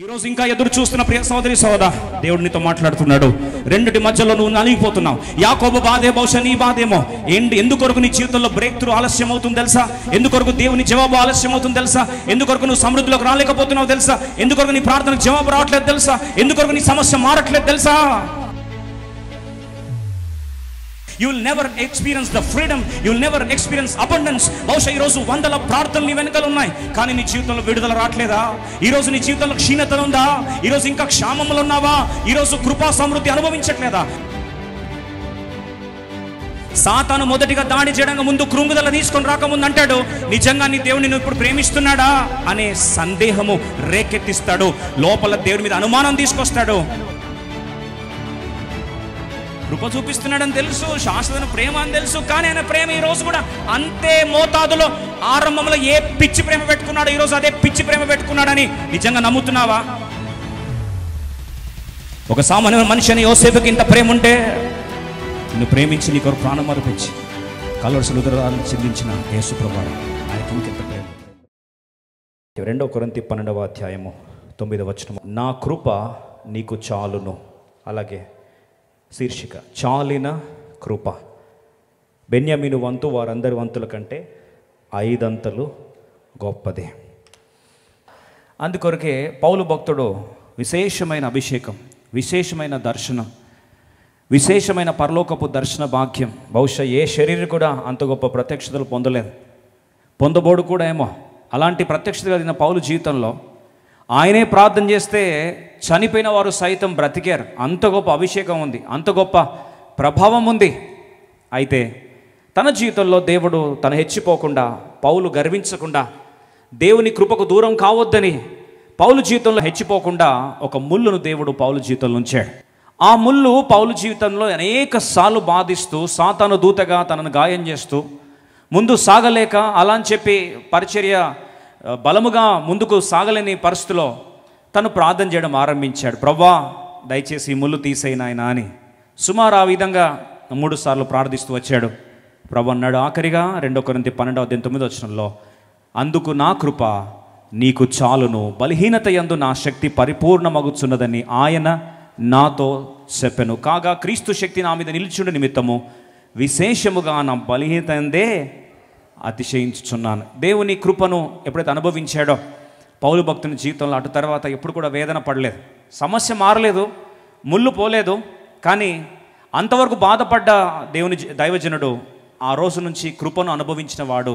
ఈ రోజు ఇంకా ఎదురు చూస్తున్న ప్రియ సోదరి సోదరా, దేవుడు నీతో మాట్లాడుతున్నాడు. రెండిటి మధ్యలో నువ్వు నలిగిపోతున్నావు. యాకోబు బాధే బహుశా నీ బాధేమో. ఎందుకొరకు నీ జీవితంలో బ్రేక్ త్రూ ఆలస్యం అవుతుంది తెలుసా? ఎందుకొరకు దేవుని జవాబు ఆలస్యం అవుతుంది తెలుసా? ఎందుకొరకు నువ్వు సమృద్ధిలోకి రాలేకపోతున్నావు తెలుసా? ఎందుకొరకు నీ ప్రార్థనకు జవాబు రావట్లేదు తెలుసా? ఎందుకొరకు నీ సమస్య మారట్లేదు తెలుసా? You will never experience the freedom. You will never experience abundance. బహుశా ఈరోజు వందల ప్రార్థనలు నీ వెనకాల ఉన్నాయి, కానీ నీ జీవితంలో విడుదల రావట్లేదా? ఈరోజు నీ జీవితంలో క్షీణత ఉందా? ఈరోజు ఇంకా క్షామంలో ఉన్నావా? ఈరోజు కృపా సమృద్ధి అనుభవించట్లేదా? సాతాను మొదటిగా దాడి చేయడానికి ముందు కృంగుదల తీసుకొని రాకముందు అంటాడు, నిజంగా నీ దేవుని నువ్వు ఇప్పుడు ప్రేమిస్తున్నాడా అనే సందేహము రేకెత్తిస్తాడు. లోపల దేవుడి మీద అనుమానం తీసుకొస్తాడు. కృప చూపిస్తున్నాడని తెలుసు, శాశ్వత ప్రేమ అని తెలుసు, కానీ ఆయన ప్రేమ ఈ రోజు కూడా అంతే మోతాదులో. ఆరంభంలో ఏ పిచ్చి ప్రేమ పెట్టుకున్నాడు, ఈరోజు అదే పిచ్చి ప్రేమ పెట్టుకున్నాడని నిజంగా నమ్ముతున్నావా? ఒక సామాన్య మనిషి అని యోసేపుకి ఇంత ప్రేమ ఉంటే, నిన్ను ప్రేమించి నీ కొరకు ప్రాణం అర్పించి కలవరసలు ఉదరాలను చెందించిన యేసు ప్రభువు ఆయనకి ఇంకెంత ప్రేమ. 2 కొరింథీ 12:9 నా కృప నీకు చాలును. అలాగే శీర్షిక చాలిన కృప. బెన్యామీను వంతు వారందరి వంతుల కంటే 5 అంతలు గొప్పదే. అందుకొరకే పౌలు భక్తుడు విశేషమైన అభిషేకం, విశేషమైన దర్శనం, విశేషమైన పరలోకపు దర్శన భాగ్యం బహుశా ఏ శరీరం కూడా అంత గొప్ప ప్రత్యక్షతలు పొందలేదు, పొందబోడు కూడా ఏమో. అలాంటి ప్రత్యక్షత కలిగిన పౌలు జీవితంలో ఆయనే ప్రార్థన చేస్తే చనిపోయిన వారు సైతం బ్రతికారు. అంత గొప్ప అభిషేకం ఉంది, అంత గొప్ప ప్రభావం ఉంది. అయితే తన జీవితంలో దేవుడు తను హెచ్చిపోకుండా, పౌలు గర్వించకుండా, దేవుని కృపకు దూరం కావద్దని పౌలు జీవితంలో హెచ్చిపోకుండా ఒక ముళ్ళును దేవుడు పౌలు జీవితంలో ఉంచాడు. ఆ ముళ్ళు పౌలు జీవితంలో అనేక సార్లు బాధిస్తూ, సాతాను దూతగా తనను గాయం చేస్తూ, ముందు సాగలేక అలా అని చెప్పి పరిచర్య బలముగా ముందుకు సాగలేని పరిస్థితిలో తను ప్రార్థన చేయడం ఆరంభించాడు. ప్రభువా దయచేసి ఈ ముళ్ళు తీసేయి నాయనా అని సుమారు ఆ విధంగా 3 సార్లు ప్రార్థిస్తూ వచ్చాడు. ప్రభు అన్నాడు ఆఖరిగా 2 కొరింథీ 12:9 అందుకు నా కృప నీకు చాలును, బలహీనత యందు నా శక్తి పరిపూర్ణమగుచున్నదని ఆయన నాతో చెప్పెను. కాగా క్రీస్తు శక్తి నా మీద నిలిచుండు నిమిత్తము విశేషముగా నా బలహీనత యందే అతిశయించుచున్నాను. దేవుని కృపను ఎప్పుడైతే అనుభవించాడో పౌలు భక్తుని జీవితంలో అటు తర్వాత ఎప్పుడు కూడా వేదన పడలేదు, సమస్య మారలేదు, ముళ్ళు పోలేదు. కానీ అంతవరకు బాధపడ్డ దేవుని దైవజనుడు ఆ రోజు నుంచి కృపను అనుభవించిన వాడు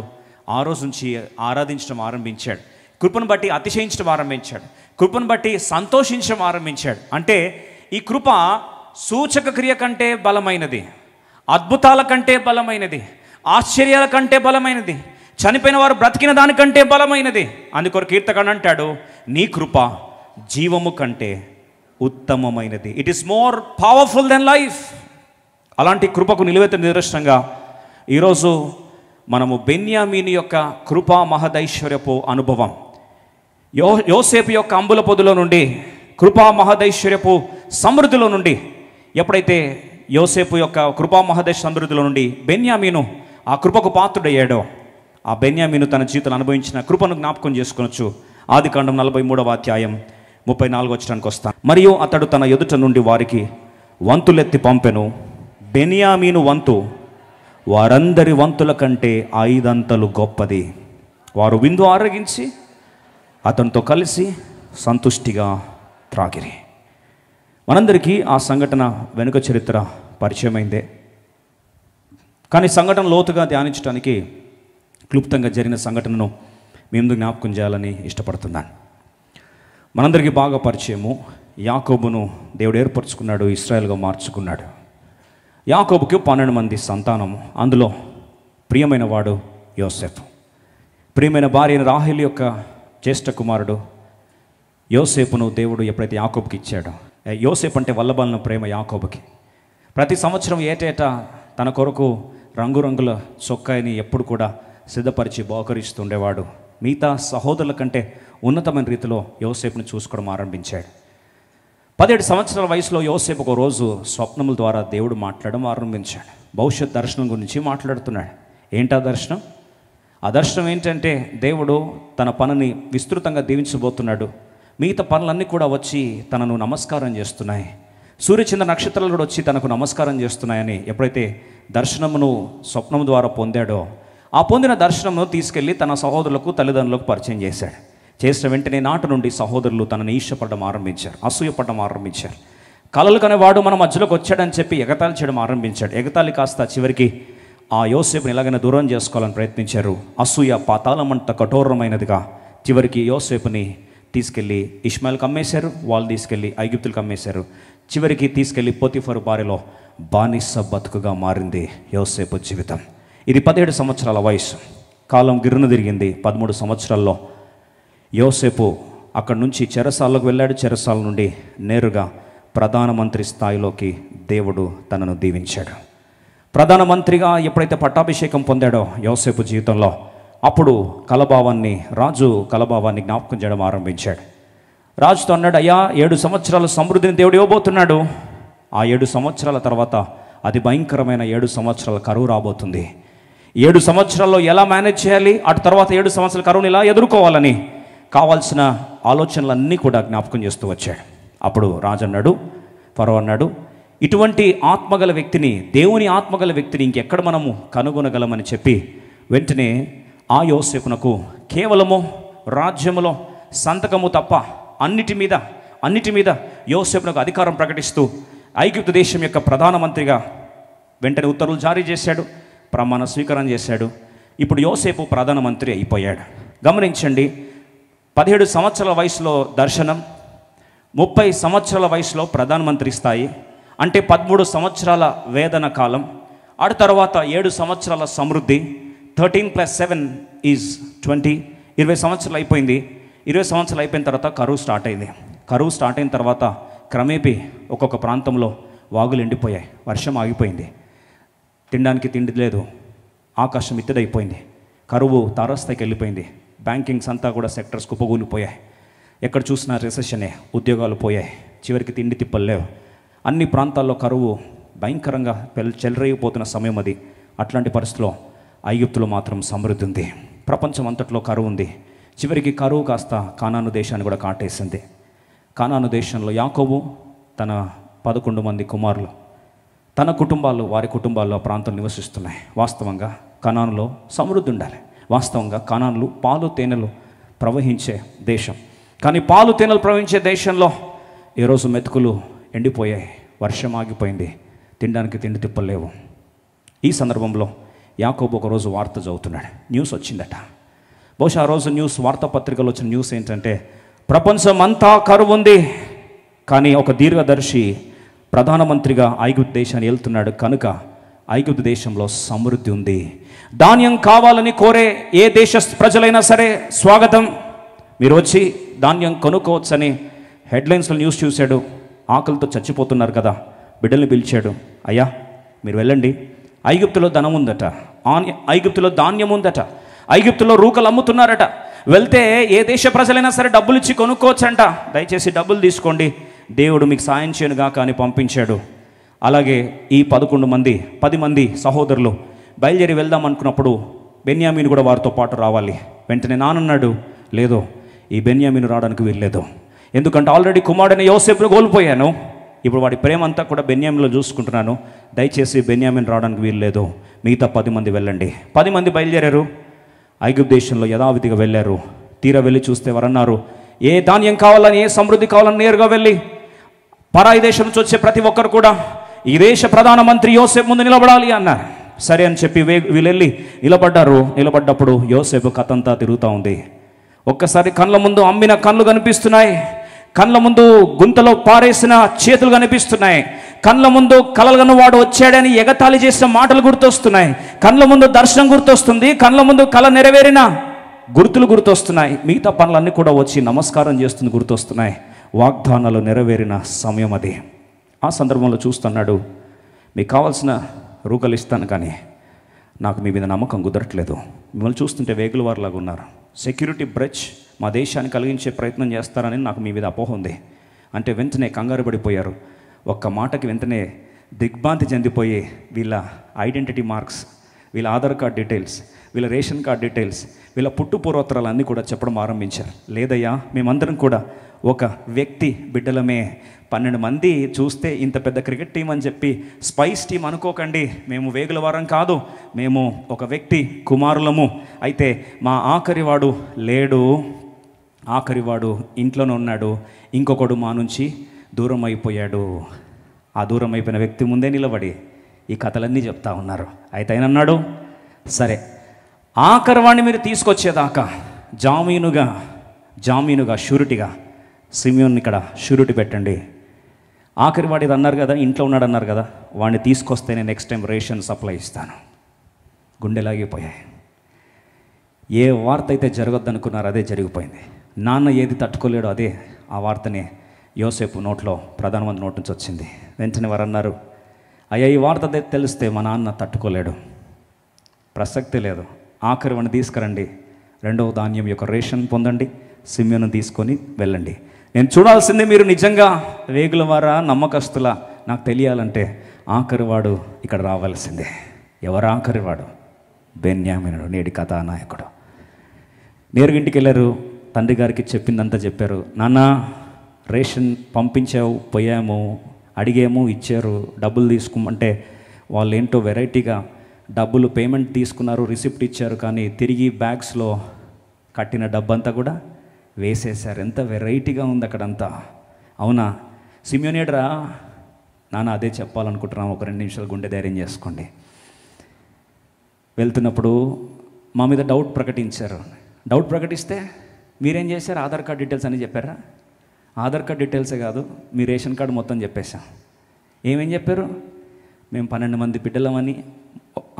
ఆ రోజు నుంచి ఆరాధించడం ఆరంభించాడు. కృపను బట్టి అతిశయించడం ఆరంభించాడు, కృపను బట్టి సంతోషించడం ఆరంభించాడు. అంటే ఈ కృప సూచక క్రియ కంటే బలమైనది, అద్భుతాల కంటే బలమైనది, ఆశ్చర్యాల కంటే బలమైనది, చనిపోయిన వారు బ్రతికిన దానికంటే బలమైనది. అందుకొరకు కీర్తకుడు అంటాడు నీ కృప జీవము కంటే ఉత్తమమైనది. It is more powerful than life. అలాంటి కృపకు నిలువెత్తు నిదర్శనంగా ఈరోజు మనము బెన్యామీను యొక్క కృపా మహదైశ్వర్యపు అనుభవం, యోసేపు యొక్క అంబుల పొదులో నుండి, కృపా మహదైశ్వర్యపు సమృద్ధిలో నుండి, ఎప్పుడైతే యోసేపు యొక్క కృపా మహదైశ్వర్య సమృద్ధిలో నుండి బెన్యామీను ఆ కృపకు పాత్రుడయ్యాడో, ఆ బెన్యామీను తన జీవితంలో అనుభవించిన కృపను జ్ఞాపకం చేసుకొనొచ్చు. ఆదికాండం 43:34 వస్తాను. మరియు అతడు తన ఎదుట నుండి వారికి వంతులెత్తి పంపెను. బెన్యామీను వంతు వారందరి వంతుల కంటే 5 అంతలు గొప్పది. వారు విందు ఆరగించి అతనితో కలిసి సంతుష్టిగా త్రాగిరి. మనందరికీ ఆ సంఘటన వెనుక చరిత్ర పరిచయమైందే, కానీ సంఘటన లోతుగా ధ్యానించడానికి క్లుప్తంగా జరిగిన సంఘటనను మీ ముందు జ్ఞాపకం చేయాలని ఇష్టపడుతున్నాను. మనందరికీ బాగా పరిచయము, యాకోబును దేవుడు ఏర్పరచుకున్నాడు, ఇశ్రాయేలుగా మార్చుకున్నాడు. యాకోబుకి 12 మంది సంతానము, అందులో ప్రియమైన వాడు యోసేపు. ప్రియమైన భార్య రాహేలు యొక్క జ్యేష్ఠ కుమారుడు యోసేపును దేవుడు ఎప్పుడైతే యాకోబుకి ఇచ్చాడో, యోసేపు అంటే వల్లబలిన ప్రేమ యాకోబుకి. ప్రతి సంవత్సరం ఏటేటా తన కొరకు రంగురంగుల చొక్కాయిని ఎప్పుడు కూడా సిద్ధపరిచి బహుకరిస్తుండేవాడు. మిగతా సహోదరుల కంటే ఉన్నతమైన రీతిలో యోసేపుని చూసుకోవడం ఆరంభించాడు. 17 సంవత్సరాల వయసులో యోసేపు ఒక రోజు స్వప్నముల ద్వారా దేవుడు మాట్లాడడం ఆరంభించాడు. భవిష్యత్ దర్శనం గురించి మాట్లాడుతున్నాడు. ఏంటా దర్శనం? ఆ దర్శనం ఏంటంటే దేవుడు తన పనిని విస్తృతంగా దీవించబోతున్నాడు. మిగతా పనులన్నీ కూడా వచ్చి తనను నమస్కారం చేస్తున్నాయి. సూర్యచంద్ర నక్షత్రాలు కూడా వచ్చి తనకు నమస్కారం చేస్తున్నాయని ఎప్పుడైతే దర్శనమును స్వప్నం ద్వారా పొందాడో, ఆ పొందిన దర్శనమును తీసుకెళ్ళి తన సహోదరులకు తల్లిదండ్రులకు పరిచయం చేశాడు. చేసిన వెంటనే నాటి నుండి సహోదరులు తనని ఈర్ష్యపడడం ఆరంభించారు, అసూయపడడం ఆరంభించారు. కలలు కనేవాడు మన మధ్యలోకి వచ్చాడని చెప్పి ఎగతాళి చేయడం ఆరంభించాడు. ఎగతాళి కాస్త చివరికి ఆ యోసేపుని ఎలాగైనా దూరం చేసుకోవాలని ప్రయత్నించారు. అసూయ పాతాళమంత కఠోరమైనదిగా చివరికి యోసేపుని తీసుకెళ్ళి ఇష్మాయిల్కి అమ్మేశారు, వాళ్ళు తీసుకెళ్ళి ఐగుప్తులకు అమ్మేశారు. చివరికి తీసుకెళ్ళి పోతిఫరు భార్యలో బానిస బతుకుగా మారింది యోసేపు జీవితం. ఇది 17 సంవత్సరాల వయసు. కాలం గిర్రున తిరిగింది. 13 సంవత్సరాల్లో యోసేపు అక్కడి నుంచి చెరసాలకు వెళ్ళాడు. చెరసాల నుండి నేరుగా ప్రధానమంత్రి స్థాయిలోకి దేవుడు తనను దీవించాడు. ప్రధానమంత్రిగా ఎప్పుడైతే పట్టాభిషేకం పొందాడో యోసేపు జీవితంలో, అప్పుడు రాజు కలభావాన్ని జ్ఞాపకం చేయడం ఆరంభించాడు. రాజుతో అన్నాడు, అయ్యా 7 సంవత్సరాల సమృద్ధిని దేవుడు ఇవ్వబోతున్నాడు. ఆ 7 సంవత్సరాల తర్వాత అది భయంకరమైన 7 సంవత్సరాల కరువు రాబోతుంది. 7 సంవత్సరాల్లో ఎలా మేనేజ్ చేయాలి, అటు తర్వాత 7 సంవత్సరాల కరువుని ఎలా ఎదుర్కోవాలని కావాల్సిన ఆలోచనలన్నీ కూడా జ్ఞాపకం చేస్తూ వచ్చాడు. అప్పుడు రాజు అన్నాడు, ఫరో అన్నాడు, ఇటువంటి ఆత్మగల వ్యక్తిని, దేవుని ఆత్మగల వ్యక్తిని ఇంకెక్కడ మనము కనుగొనగలమని చెప్పి వెంటనే ఆ యోసేపునకు కేవలము రాజ్యములో సంతకము తప్ప అన్నిటి మీద యోసేపునకు అధికారం ప్రకటిస్తూ ఐగుప్తు దేశం యొక్క ప్రధానమంత్రిగా వెంటనే ఉత్తర్వులు జారీ చేశాడు, ప్రమాణ స్వీకారం చేశాడు. ఇప్పుడు యోసేపు ప్రధానమంత్రి అయిపోయాడు. గమనించండి, 17 సంవత్సరాల వయసులో దర్శనం, 30 సంవత్సరాల వయసులో ప్రధానమంత్రి స్థాయి, అంటే 13 సంవత్సరాల వేదన కాలం. ఆ తర్వాత 7 సంవత్సరాల సమృద్ధి. 13 + 7 = 20. 20 సంవత్సరాలు అయిపోయింది. 20 సంవత్సరాలు అయిపోయిన తర్వాత కరువు స్టార్ట్ అయింది. కరువు స్టార్ట్ అయిన తర్వాత క్రమేపీ ఒక్కొక్క ప్రాంతంలో వాగులు ఎండిపోయాయి, వర్షం ఆగిపోయింది, తినడానికి తిండి లేదు, ఆకాశం ఇత్తడైపోయింది, కరువు తారస్థాయికి వెళ్ళిపోయింది. బ్యాంకింగ్స్ అంతా కూడా సెక్టర్స్ కుప్పగూలిపోయాయి. ఎక్కడ చూసినా రిసెషనే, ఉద్యోగాలు పోయాయి, చివరికి తిండి తిప్పలు లేవు. అన్ని ప్రాంతాల్లో కరువు భయంకరంగా చెలరేగిపోతున్న సమయం అది. అట్లాంటి పరిస్థితిలో ఐగుప్తులో మాత్రం సమృద్ధి ఉంది. ప్రపంచం అంతట్లో కరువు ఉంది. చివరికి కరువు కాస్త కానాను దేశాన్ని కూడా కాటేసింది. కానాను దేశంలో యాకోబు తన 11 మంది కుమారులు, తన కుటుంబాలు, వారి కుటుంబాల్లో ప్రాంతం నివసిస్తున్నాయి. వాస్తవంగా కనానులో సమృద్ధి ఉండాలి. వాస్తవంగా కనానులు పాలు తేనెలు ప్రవహించే దేశం. కానీ పాలు తేనెలు ప్రవహించే దేశంలో ఈరోజు మెతుకులు ఎండిపోయాయి, వర్షం ఆగిపోయింది, తినడానికి తిండి తిప్పలేవు. ఈ సందర్భంలో యాకోబు ఒకరోజు వార్త చదువుతున్నాడు. న్యూస్ వచ్చిందట. బహుశా ఆ రోజు వార్తాపత్రికలో వచ్చిన న్యూస్ ఏంటంటే, ప్రపంచం అంతా కరువు ఉంది, కానీ ఒక దీర్ఘదర్శి ప్రధానమంత్రిగా ఐగుప్తు దేశాన్ని వెళ్తున్నాడు కనుక ఐగుప్తు దేశంలో సమృద్ధి ఉంది. ధాన్యం కావాలని కోరే ఏ దేశ ప్రజలైనా సరే స్వాగతం, మీరు వచ్చి ధాన్యం కొనుక్కోవచ్చని హెడ్లైన్స్లో న్యూస్ చూశాడు. ఆకలితో చచ్చిపోతున్నారు కదా, బిడ్డల్ని పిలిచాడు, అయ్యా మీరు వెళ్ళండి, ఐగుప్తులో ధనం ఉందట, ఐగుప్తులో ధాన్యం ఉందట, ఐగుప్తులో రూకలు అమ్ముతున్నారట, వెళ్తే ఏ దేశ ప్రజలైనా సరే డబ్బులు ఇచ్చి కొనుక్కోవచ్చంట, దయచేసి డబ్బులు తీసుకోండి, దేవుడు మీకు సాయం చేయనుగా అని పంపించాడు. అలాగే ఈ 10 మంది సహోదరులు బయలుదేరి వెళ్దాం అనుకున్నప్పుడు బెన్యామీను కూడా వారితో పాటు రావాలి. వెంటనే నాన్నన్నాడు, లేదు, ఈ బెన్యామీను రావడానికి వీల్లేదు, ఎందుకంటే ఆల్రెడీ కుమారుడైన యోసేపును కోల్పోయాను, ఇప్పుడు వాడి ప్రేమ అంతా కూడా బెన్యామీన్లో చూసుకుంటున్నాను, దయచేసి బెన్యామీను రావడానికి వీల్లేదు, మిగతా 10 మంది వెళ్ళండి. 10 మంది బయలుదేరారు. ఐగుప్తు దేశంలో యథావిధిగా వెళ్ళారు. తీరా వెళ్ళి చూస్తే ఎవరన్నారు, ఏ ధాన్యం కావాలని, ఏ సమృద్ధి కావాలని నేరుగా వెళ్ళి పరాయి దేశం నుంచి వచ్చే ప్రతి ఒక్కరు కూడా ఈ దేశ ప్రధానమంత్రి యోసేపు ముందు నిలబడాలి అన్నారు. సరే అని చెప్పి వీళ్ళు వెళ్ళి నిలబడ్డారు. నిలబడ్డప్పుడు యోసేపు కథంతా తిరుగుతూ ఉంది. ఒక్కసారి కళ్ళ ముందు అమ్మిన కళ్ళు కనిపిస్తున్నాయి, కళ్ళ ముందు గుంతలో పారేసిన చేతులు కనిపిస్తున్నాయి, కళ్ళ ముందు కలలుగను వాడు వచ్చాడని ఎగతాళి చేసిన మాటలు గుర్తొస్తున్నాయి, కళ్ళ ముందు దర్శనం గుర్తొస్తుంది, కళ్ళ ముందు కళ నెరవేరిన గుర్తులు గుర్తొస్తున్నాయి, మిగతా పనులన్నీ కూడా వచ్చి నమస్కారం చేస్తుంది గుర్తొస్తున్నాయి. వాగ్దానాలు నెరవేరిన సమయం అది. ఆ సందర్భంలో చూస్తున్నాడు, మీకు కావాల్సిన రూకలు ఇస్తాను, కానీ నాకు మీ మీద నమ్మకం కుదరట్లేదు, మిమ్మల్ని చూస్తుంటే వేగుల వారిలాగా ఉన్నారు, సెక్యూరిటీ బ్రెచ్ మా దేశాన్ని కలిగించే ప్రయత్నం చేస్తారని నాకు మీ మీద అపోహ ఉంది అంటే వెంటనే కంగారు పడిపోయారు. ఒక్క మాటకి వెంటనే దిగ్భ్రాంతి చెందిపోయి వీళ్ళ ఐడెంటిటీ మార్క్స్, వీళ్ళ ఆధార్ కార్డ్ డీటెయిల్స్, వీళ్ళ రేషన్ కార్డ్ డీటెయిల్స్, వీళ్ళ పుట్టు పూర్వోత్తరాలు అన్నీ కూడా చెప్పడం ఆరంభించారు. లేదయ్యా, మేమందరం కూడా ఒక వ్యక్తి బిడ్డలమే. 12 మంది చూస్తే ఇంత పెద్ద క్రికెట్ టీం అని చెప్పి స్పైస్ టీం అనుకోకండి. మేము వేగుల వారం కాదు, మేము ఒక వ్యక్తి కుమారులము. అయితే మా ఆఖరివాడు లేడు, ఆఖరివాడు ఇంట్లోనే ఉన్నాడు, ఇంకొకడు మా నుంచి దూరం అయిపోయాడు. ఆ దూరం అయిపోయిన వ్యక్తి ముందే నిలబడి ఈ కథలన్నీ చెప్తా ఉన్నారు. అయితే ఆయన అన్నాడు, సరే ఆఖరివాడిని మీరు తీసుకొచ్చేదాకా జామీనుగా షూరిటీగా సిమియోన్ని ఇక్కడ షూరిటీ పెట్టండి. ఆఖరి ఇది అన్నారు కదా, ఇంట్లో ఉన్నాడు అన్నారు కదా, వాడిని తీసుకొస్తే నేను నెక్స్ట్ టైం రేషన్ సప్లై ఇస్తాను. గుండెలాగిపోయాయి. ఏ వార్త అయితే జరగొద్దనుకున్నారో అదే జరిగిపోయింది. నాన్న ఏది తట్టుకోలేడో అదే ఆ వార్తనే యోసేపు నోట్లో, ప్రధానమంత్రి నోటి నుంచి వచ్చింది. వెంటనే వారు అన్నారు, అయ్యా ఈ వార్త తెలిస్తే మా నాన్న తట్టుకోలేడు, ప్రసక్తి లేదు, ఆఖరి వాడిని తీసుకురండి, 2వ ధాన్యం యొక్క రేషన్ పొందండి, సిమియోను తీసుకొని వెళ్ళండి. నేను చూడాల్సిందే మీరు నిజంగా వేగుల వారా నమ్మకస్తులా నాకు తెలియాలంటే ఆఖరివాడు ఇక్కడ రావాల్సిందే. ఎవరు ఆఖరివాడు? బెన్యామీనుడు, నేటి కథానాయకుడు. నేరుగా ఇంటికి వెళ్ళారు, తండ్రి గారికి చెప్పిందంతా చెప్పారు. నాన్న రేషన్ పంపించావు, పోయాము, అడిగాము, ఇచ్చారు, డబ్బులు తీసుకోమంటే వాళ్ళు ఏంటో వెరైటీగా డబ్బులు పేమెంట్ తీసుకున్నారు, రిసిప్ట్ ఇచ్చారు, కానీ తిరిగి బ్యాగ్స్లో కట్టిన డబ్బంతా కూడా వేసేశారు. ఎంత వెరైటీగా ఉంది అక్కడంతా. అవునా సిమియోనేడ్రా? నాన్న అదే చెప్పాలనుకుంటున్నాము, ఒక 2 నిమిషాలు గుండె ధైర్యం చేసుకోండి. వెళ్తున్నప్పుడు మా మీద డౌట్ ప్రకటించారు. డౌట్ ప్రకటిస్తే మీరేం చేశారు? ఆధార్ కార్డ్ డీటెయిల్స్ అని చెప్పారా? ఆధార్ కార్డ్ డీటెయిల్సే కాదు, మీ రేషన్ కార్డు మొత్తం చెప్పేశాం. ఏమేం చెప్పారు? మేము 12 మంది బిడ్డలమని,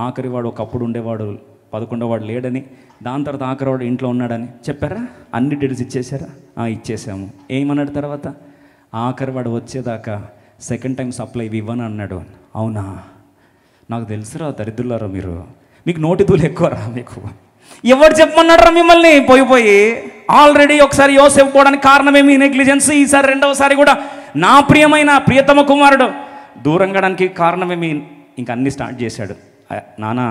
ఆఖరివాడు ఒకప్పుడు ఉండేవాడు 11వ వాడు లేడని, దాని తర్వాత ఆఖరివాడు ఇంట్లో ఉన్నాడని చెప్పారా? అన్ని డీటెయిల్స్ ఇచ్చేసారా? ఇచ్చేసాము. ఏమన్నాడు తర్వాత? ఆఖరివాడు వచ్చేదాకా సెకండ్ టైం సప్లై ఇవ్వను అన్నాడు. అవునా? నాకు తెలుసురా దరిద్రులారా, మీకు నోటిదూలు ఎక్కువరా మీకు. ఎవరు చెప్పమన్నాడరా మిమ్మల్ని? పోయి ఆల్రెడీ ఒకసారి యోసేపు పోవడానికి కారణమేమి? నెగ్లిజెన్స్. ఈసారి 2వసారి కూడా నా ప్రియతమ కుమారుడు దూరంగడానికి కారణమేమి? ఇంక అన్నీ స్టార్ట్ చేశాడు. నాన్న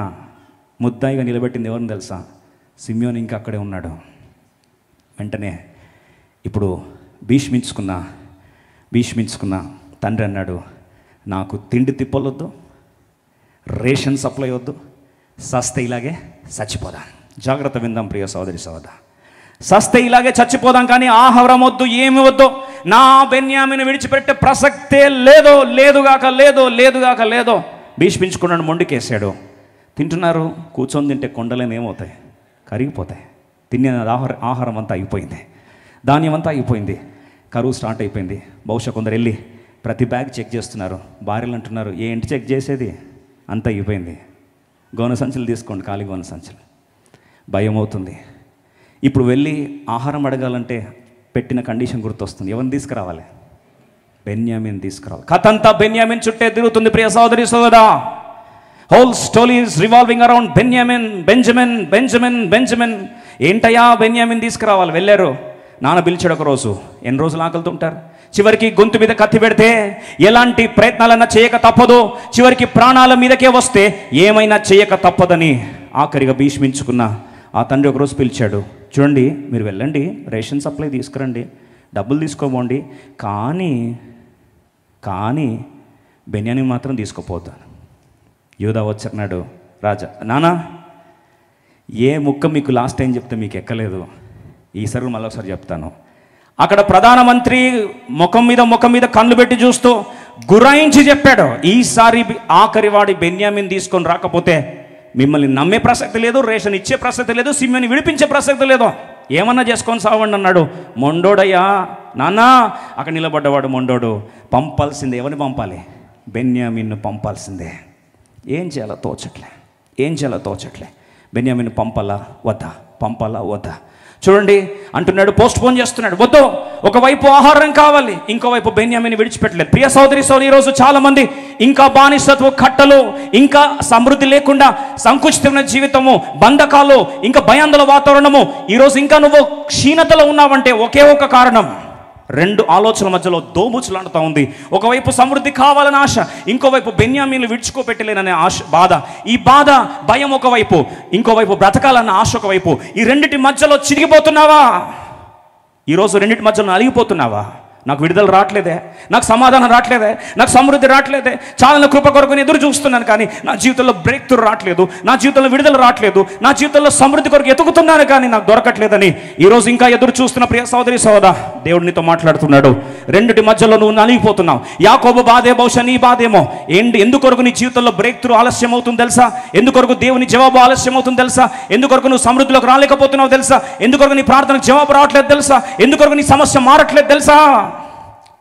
ముద్దాయిగా నిలబెట్టింది ఎవరిని తెలుసా? సిమియోన్ ఇంకా అక్కడే ఉన్నాడు. వెంటనే ఇప్పుడు భీష్మించుకున్న తండ్రి అన్నాడు, నాకు తిండి తిప్పలొద్దు, రేషన్ సప్లై వద్దు, సస్తే ఇలాగే చచ్చిపోదాం. జాగ్రత్త విందాం ప్రియ సోదరి సోదరా. సస్తే ఇలాగే చచ్చిపోదాం, కానీ ఆహారం వద్దు, ఏమి వద్దు, నా బెన్యామీను విడిచిపెట్టే ప్రసక్తే లేదుగాక లేదో. భీష్మించుకున్నాడు, మొండికేసాడు. తింటున్నారు, కూర్చొని తింటే కొండలేని ఏమవుతాయి? కరిగిపోతాయి. తినే ఆహారం అంతా అయిపోయింది, ధాన్యం అంతా అయిపోయింది, కరువు స్టార్ట్ అయిపోయింది. బహుశా కొందరు వెళ్ళి ప్రతి బ్యాగ్ చెక్ చేస్తున్నారు. భార్యలు అంటున్నారు, ఏంటి చెక్ చేసేది, అంతా అయిపోయింది, గోనె సంచులు తీసుకోండి, ఖాళీ గోనె సంచులు. భయం అవుతుంది. ఇప్పుడు వెళ్ళి ఆహారం అడగాలంటే పెట్టిన కండిషన్ గుర్తొస్తుంది. ఎవరిని తీసుకురావాలి? బెన్యామీన్ తీసుకురావాలి. కథ అంతా బెన్యామీన్ చుట్టే తిరుగుతుంది ప్రియ సోదరి సోదరా. Whole story is revolving around Benjamin. ఏంటయ్యా బెన్యామీన్ తీసుకురావాలి? వెళ్ళారు, నాన్న పిలిచాడు. ఒక రోజు ఎన్ని రోజులు ఆకలితో ఉంటారు? చివరికి గొంతు మీద కత్తి పెడితే ఎలాంటి ప్రయత్నాలన్నా చేయక తప్పదు, చివరికి ప్రాణాల మీదకే వస్తే ఏమైనా చేయక తప్పదని ఆఖరిగా భీష్మించుకున్న ఆ తండ్రి ఒకరోజు పిలిచాడు. చూడండి, మీరు వెళ్ళండి, రేషన్ సప్లై తీసుకురండి, డబ్బులు తీసుకోబోండి, కానీ బెన్యామీన్ మాత్రం తీసుకోపోతాను. యూదా వచ్చన్నాడు, రాజా నానా ఏ ముక్క మీకు లాస్ట్ టైం చెప్తే మీకు ఎక్కలేదు, ఈసారి మళ్ళీ ఒకసారి చెప్తాను. అక్కడ ప్రధానమంత్రి ముఖం మీద కళ్ళు పెట్టి చూస్తూ గురాయించి చెప్పాడు, ఈసారి ఆఖరివాడి బెన్యామీన్ తీసుకొని రాకపోతే మిమ్మల్ని నమ్మే ప్రసక్తి లేదు, రేషన్ ఇచ్చే ప్రసక్తి లేదు, సిమ్మెని విడిపించే ప్రసక్తి లేదు, ఏమన్నా చేసుకొని సావండి అన్నాడు. మొండోడయ్యా నాన్న. అక్కడ నిలబడ్డవాడు మొండోడు. పంపాల్సిందే. ఎవరిని పంపాలి? బెన్యామీన్ను పంపాల్సిందే. ఏం చేయాలో తోచట్లే. బెన్యామీన్ పంపాలా వద్దా? చూడండి అంటున్నాడు, పోస్ట్ పోన్ చేస్తున్నాడు. వద్దు, ఒకవైపు ఆహారం కావాలి, ఇంకోవైపు బెన్యామీన్ విడిచిపెట్టలేదు. ప్రియ సోదరి ఈరోజు చాలా మంది ఇంకా బానిసత్వ కట్టలు, ఇంకా సమృద్ధి లేకుండా సంకుచితమైన జీవితము, బంధకాలు, ఇంకా భయాందోళన వాతావరణము, ఈరోజు ఇంకా నువ్వు క్షీణతలో ఉన్నావంటే ఒకే ఒక కారణం. 2 ఆలోచనల మధ్యలో దోబుచులాడుతూ ఉంది. ఒకవైపు సమృద్ధి కావాలని ఆశ, ఇంకోవైపు బెన్యామీన్ను విడుచుకోపెట్టలేననే బాధ. ఈ బాధ, భయం ఒకవైపు, ఇంకోవైపు బ్రతకాలన్న ఆశ ఒకవైపు. ఈ రెండిటి మధ్యలో చిరిగిపోతున్నావా? ఈరోజు రెండింటి మధ్యలో అలిగిపోతున్నావా? నాకు విడుదల రావట్లేదే, నాకు సమాధానం రావట్లేదే, నాకు సమృద్ధి రావట్లేదే, చాలా కృప కొరకు ఎదురు చూస్తున్నాను, కానీ నా జీవితంలో బ్రేక్ త్రూ రావట్లేదు, నా జీవితంలో విడుదల రావట్లేదు, నా జీవితంలో సమృద్ధి కొరకు ఎతుకుతున్నాను కానీ నాకు దొరకట్లేదని ఈరోజు ఇంకా ఎదురు చూస్తున్న ప్రియ సోదరి సోదరా, దేవుడు నీతో మాట్లాడుతున్నాడు. రెండిటి మధ్యలో నువ్వు నలిగిపోతున్నావు. యాకోబు బాధే బహుశా నీ బాధేమో. ఎందుకొరకు నీ జీవితంలో బ్రేక్ త్రూ ఆలస్యం అవుతుంది తెలుసా? ఎందుకొరకు దేవుని జవాబు ఆలస్యం అవుతుంది తెలుసా? ఎందుకొరకు నువ్వు సమృద్ధిలోకి రాలేకపోతున్నావు తెలుసా? ఎందుకొరకు నీ ప్రార్థనకు జవాబు రావట్లేదు తెలుసా? ఎందుకొరకు నీ సమస్య మారట్లేదు తెలుసా?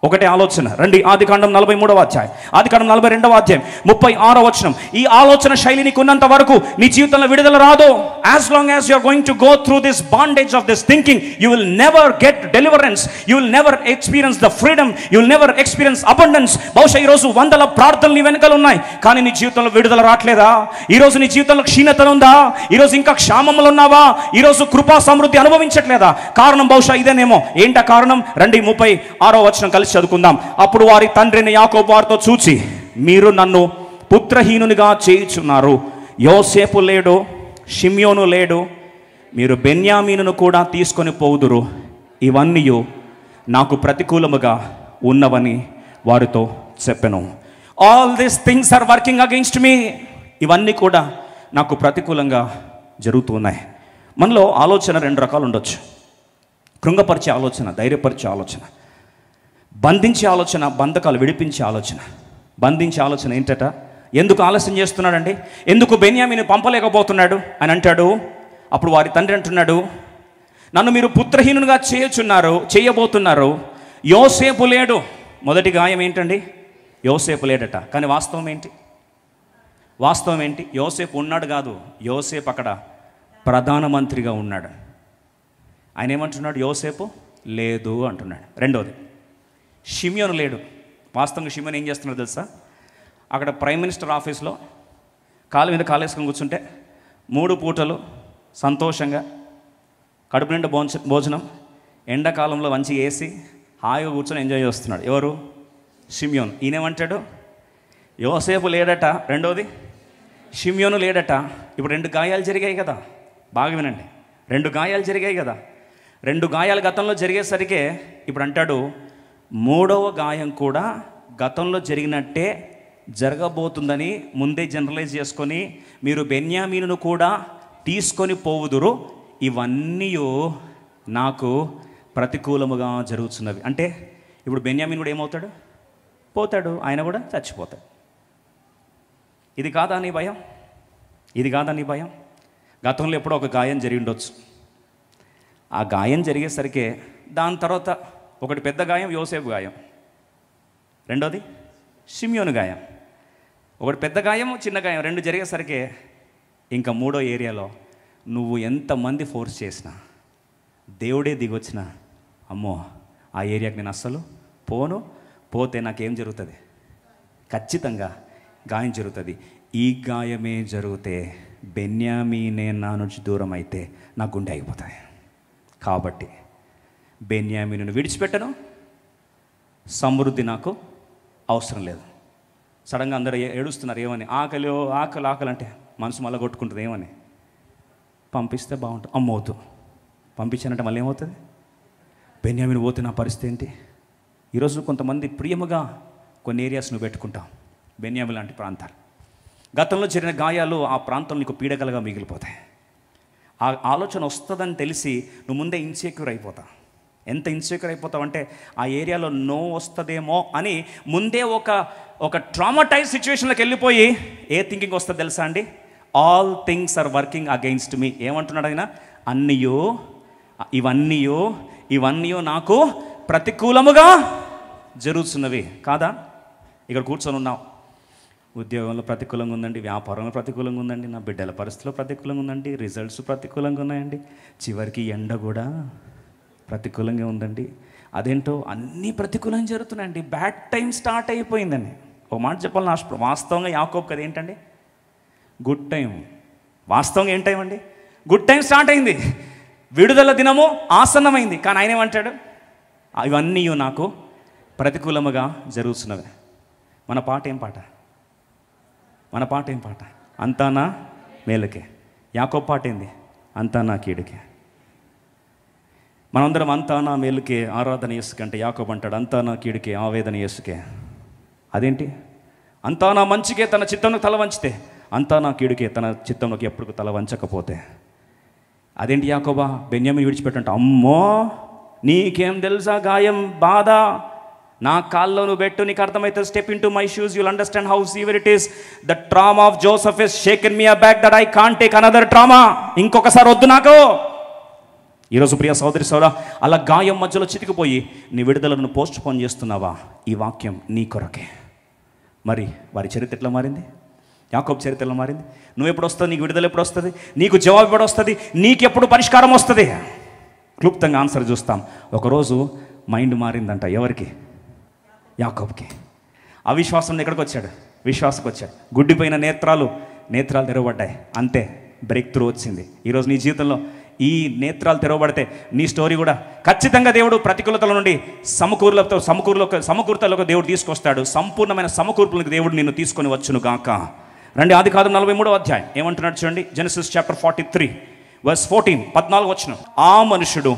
ఒకటే ఆలోచన. రండి ఆదికాండం 43వ అధ్యాయం, ఆదికాండం 42వ అధ్యాయం 36వ వచనం. ఈ ఆలోచన శైలి నీకు ఉన్నంత వరకు నీ జీవితంలో విడుదల రాదు. As long as you are going to go through this bondage of this thinking, you will never get deliverance, you will never experience the freedom, you will never experience abundance. బహుశా ఈరోజు వందల ప్రార్థనలు నీ వెనకాల ఉన్నాయి, కానీ నీ జీవితంలో విడుదల రావట్లేదా? ఈరోజు నీ జీవితంలో క్షీణత ఉందా? ఈరోజు ఇంకా క్షామంలో ఉన్నావా? ఈరోజు కృపా సమృద్ధి అనుభవించట్లేదా? కారణం బహుశా ఇదేనేమో. ఏంటా కారణం? రండి 36వ వచనం కలిసి చదువుకుందాం. అప్పుడు వారి తండ్రిని యాకోబు వారితో చూచి, మీరు నన్ను పుత్రహీనునిగా చేయుచున్నారు. యోసేపు లేడు, షిమ్యోను లేడు, మీరు బెన్యామీనును కూడా తీసుకొని పోవుదురు. ఇవన్నీ నాకు ప్రతికూలముగా ఉన్నవని వారితో చెప్పెను. All these things are working against me. ఇవన్నీ కూడా నాకు ప్రతికూలంగా జరుగుతున్నాయి. మనలో ఆలోచన రెండు రకాలు ఉండొచ్చు. కృంగపరిచే ఆలోచన, ధైర్యపరిచే ఆలోచన, బంధించే ఆలోచన, బంధకాలు విడిపించే ఆలోచన. బంధించే ఆలోచన ఏంటట? ఎందుకు ఆలస్యం చేస్తున్నాడండి, ఎందుకు బెన్యామీని పంపలేకపోతున్నాడు అని అంటాడు. అప్పుడు వారి తండ్రి అంటున్నాడు, నన్ను మీరు పుత్రహీనునిగా చేయబోతున్నారు. యోసేపు లేడు. మొదటి గాయం ఏంటండి? యోసేపు లేడట. కానీ వాస్తవం ఏంటి? వాస్తవం ఏంటి? యోసేపు ఉన్నాడు కాదు, యోసేపు అక్కడ ప్రధానమంత్రిగా ఉన్నాడు. ఆయన ఏమంటున్నాడు? యోసేపు లేదు అంటున్నాడు. రెండోది, షిమ్యోను లేడు. వాస్తవంగా షిమ్యోను ఏం చేస్తున్నాడు తెలుసా? అక్కడ ప్రైమ్ మినిస్టర్ ఆఫీస్లో కాలు మీద కాలేసుకొని కూర్చుంటే 3 పూటలు సంతోషంగా కడుపు నిండా భోజనం, ఎండాకాలంలో మంచి ఏసీ, హాయిగా కూర్చొని ఎంజాయ్ చేస్తున్నాడు. ఎవరు? షిమ్యోను. ఈయనేమంటాడు? యోసేపు లేడట. రెండోది, షిమ్యోను లేడట. ఇప్పుడు 2 గాయాలు జరిగాయి కదా, బాగా వినండి. 2 గాయాలు జరిగాయి కదా. 2 గాయాలు గతంలో జరిగేసరికి ఇప్పుడు అంటాడు, 3వ గాయం కూడా గతంలో జరిగినట్టే జరగబోతుందని ముందే జనరలైజ్ చేసుకొని, మీరు బెన్యామీనును కూడా తీసుకొని పోవుదురు. ఇవన్నీ నాకు ప్రతికూలముగా జరుగుతున్నవి. అంటే ఇప్పుడు బెన్యామీను కూడా ఏమవుతాడు? పోతాడు. ఆయన కూడా చచ్చిపోతాడు. ఇది కాదా నీ భయం? ఇది కాదా నీ భయం? గతంలో ఎప్పుడో ఒక గాయం జరిగి ఉండొచ్చు. ఆ గాయం జరిగేసరికి దాని తర్వాత ఒకటి పెద్ద గాయం, యోసేపు గాయం. రెండోది షిమ్యోను గాయం. ఒకటి పెద్ద గాయం, చిన్న గాయం, 2 జరిగేసరికి ఇంకా 3వ ఏరియాలో నువ్వు ఎంతమంది ఫోర్స్ చేసినా, దేవుడే దిగొచ్చినా, అమ్మో ఆ ఏరియాకి నేను అస్సలు పోను, పోతే నాకేం జరుగుతుంది? ఖచ్చితంగా గాయం జరుగుతుంది. ఈ గాయమే జరిగితే బెన్యామీనే నా నుంచి దూరం అయితే నా గుండె అయిపోతుంది. కాబట్టి బెన్యామీనును విడిచిపెట్టను, సమృద్ధి నాకు అవసరం లేదు. సడన్గా అందరూ ఏడుస్తున్నారు. ఏమని? ఆకలి ఆకలి ఆకలి అంటే మనసు మళ్ళీ కొట్టుకుంటుంది. ఏమని? పంపిస్తే బాగుంటుంది. అమ్మవుతూ పంపించానంటే మళ్ళీ ఏమవుతుంది? బెన్యామీను పోతే నా పరిస్థితి ఏంటి? ఈరోజు కొంతమంది ప్రియముగా కొన్ని ఏరియాస్ నువ్వు పెట్టుకుంటావు, బెన్యామీను లాంటి ప్రాంతాలు. గతంలో జరిగిన గాయాలు ఆ ప్రాంతంలో నీకు పీడకలుగా మిగిలిపోతాయి. ఆ ఆలోచన వస్తుందని తెలిసి నువ్వు ముందే ఇన్సెక్యూర్ అయిపోతావు. ఎంత ఇన్సెక్యూర్ అయిపోతావు అంటే ఆ ఏరియాలో నో వస్తుందేమో అని ముందే ఒక ట్రామటైజ్ సిచ్యువేషన్లోకి వెళ్ళిపోయి ఏ థింకింగ్ వస్తుంది తెలుసా అండి? All things are working against me. ఏమంటున్నాడు ఆయన? ఇవన్నీ నాకు ప్రతికూలముగా జరుగుతున్నవి. కాదా? ఇక్కడ కూర్చొని ఉన్నావు, ఉద్యోగంలో ప్రతికూలంగా ఉందండి, వ్యాపారంలో ప్రతికూలంగా ఉందండి, నా బిడ్డల పరిస్థితిలో ప్రతికూలంగా ఉందండి, రిజల్ట్స్ ప్రతికూలంగా ఉన్నాయండి, చివరికి ఎండ కూడా ప్రతికూలంగా ఉందండి. అదేంటో అన్నీ ప్రతికూలంగా జరుగుతున్నాయండి. బ్యాడ్ టైం స్టార్ట్ అయిపోయిందండి. ఒక మాట చెప్పాలని ఆశ. వాస్తవంగా యాకోబు కదా ఏంటండి? Good time. వాస్తవంగా ఏం టైం అండి? గుడ్ టైం స్టార్ట్ అయింది, విడుదల దినము ఆసన్నమైంది. కానీ ఆయన ఏమంటాడు? ఇవన్నీ నాకు ప్రతికూలముగా జరుగుతున్నవి. మన పాట ఏం పాట? మన పాట ఏం పాట? అంతా నా మేలుకే. యాకోబు పాట ఏంది? అంతా నా కీడుకే. మనందరం అంతా నా మేలుకే ఆరాధన యేసుకే అంటే యాకోబు అంటాడు, అంతా నా కీడుకే ఆవేదన యేసుకే. అదేంటి? అంతా నా మంచికే తన చిత్తంలో తల వంచితే, అంతా నా కీడుకే తన చిత్తంలోకి ఎప్పుడు తల వంచకపోతే. అదేంటి యాకోబా బెన్యామీను విడిచిపెట్టంట? అమ్మో నీకేం తెలుసా గాయం బాధ, నా కాల్లో నువ్వు పెట్టు, నీకు అర్థమవుతుంది. Step in to my shoes, you'll understand how severe it is. The trauma of Joseph is షేకెన్ me అబ్యాక్ that I can't take another trauma. ఇంకొకసారి వద్దు నాకు. ఈరోజు ప్రియ సోదరి సోదరా, అలా గాయం మధ్యలో చితికిపోయి నీ విడుదలను పోస్ట్ పోన్ చేస్తున్నావా? ఈ వాక్యం నీ కొరకే. మరి వారి చరిత్ర ఎట్లా మారింది? యాకోబు చరిత్ర ఎలా మారింది? నువ్వు ఎప్పుడు వస్తుంది? నీకు విడుదల ఎప్పుడు వస్తుంది? నీకు జవాబు ఎప్పుడు వస్తుంది? నీకెప్పుడు పరిష్కారం వస్తుంది? క్లుప్తంగా ఆన్సర్ చూస్తాం. ఒకరోజు మైండ్ మారిందంట. ఎవరికి? యాకోబుకి. అవిశ్వాసం ఎక్కడికి వచ్చాడు? విశ్వాసకు వచ్చాడు. గుడ్డిపోయిన నేత్రాలు తెరవబడ్డాయి. అంతే, బ్రేక్ త్రూ వచ్చింది. ఈరోజు నీ జీవితంలో ఈ నేత్రాలు తెరవబడితే నీ స్టోరీ కూడా ఖచ్చితంగా దేవుడు ప్రతికూలతల నుండి సమకూర్తలకు దేవుడు తీసుకొస్తాడు. సంపూర్ణమైన సమకూర్పులకు దేవుడు నిన్ను తీసుకొని వచ్చును గాక. రండి, ఆదికాండం 43వ అధ్యాయం ఏమంటున్నాడు చూడండి. జెనసిస్ చాప్టర్ 43 వర్స్ 14, 14 వచనం. ఆ మనుషుడు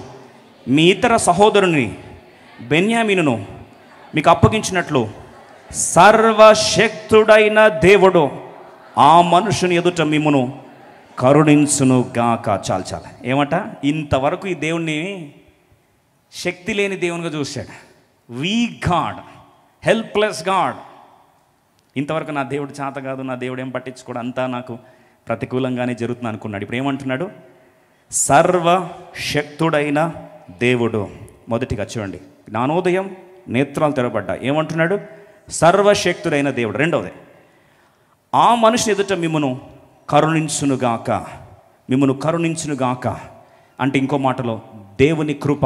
మీ ఇతర సహోదరుని బెన్యామీనును మీకు అప్పగించినట్లు సర్వశక్తుడైన దేవుడు ఆ మనుషుని ఎదుట మిమ్మును కరుణించును గాక. చాలు ఏమట? ఇంతవరకు ఈ దేవుణ్ణి శక్తి లేని దేవునిగా చూశాడు. Week God, helpless God. ఇంతవరకు నా దేవుడు చేత కాదు, నా దేవుడు ఏం పట్టించుకోడు, అంతా నాకు ప్రతికూలంగానే జరుగుతుంది అనుకున్నాడు. ఇప్పుడు ఏమంటున్నాడు? సర్వశక్తుడైన దేవుడు. మొదటిగా చూడండి, జ్ఞానోదయం, నేత్రాలు తెరవబడ్డా. ఏమంటున్నాడు? సర్వశక్తుడైన దేవుడు. రెండవది, ఆ మనిషి ఎదుట మిమ్మును కరుణించునుగాక. మిమ్మును కరుణించునుగాక అంటే ఇంకో మాటలో దేవుని కృప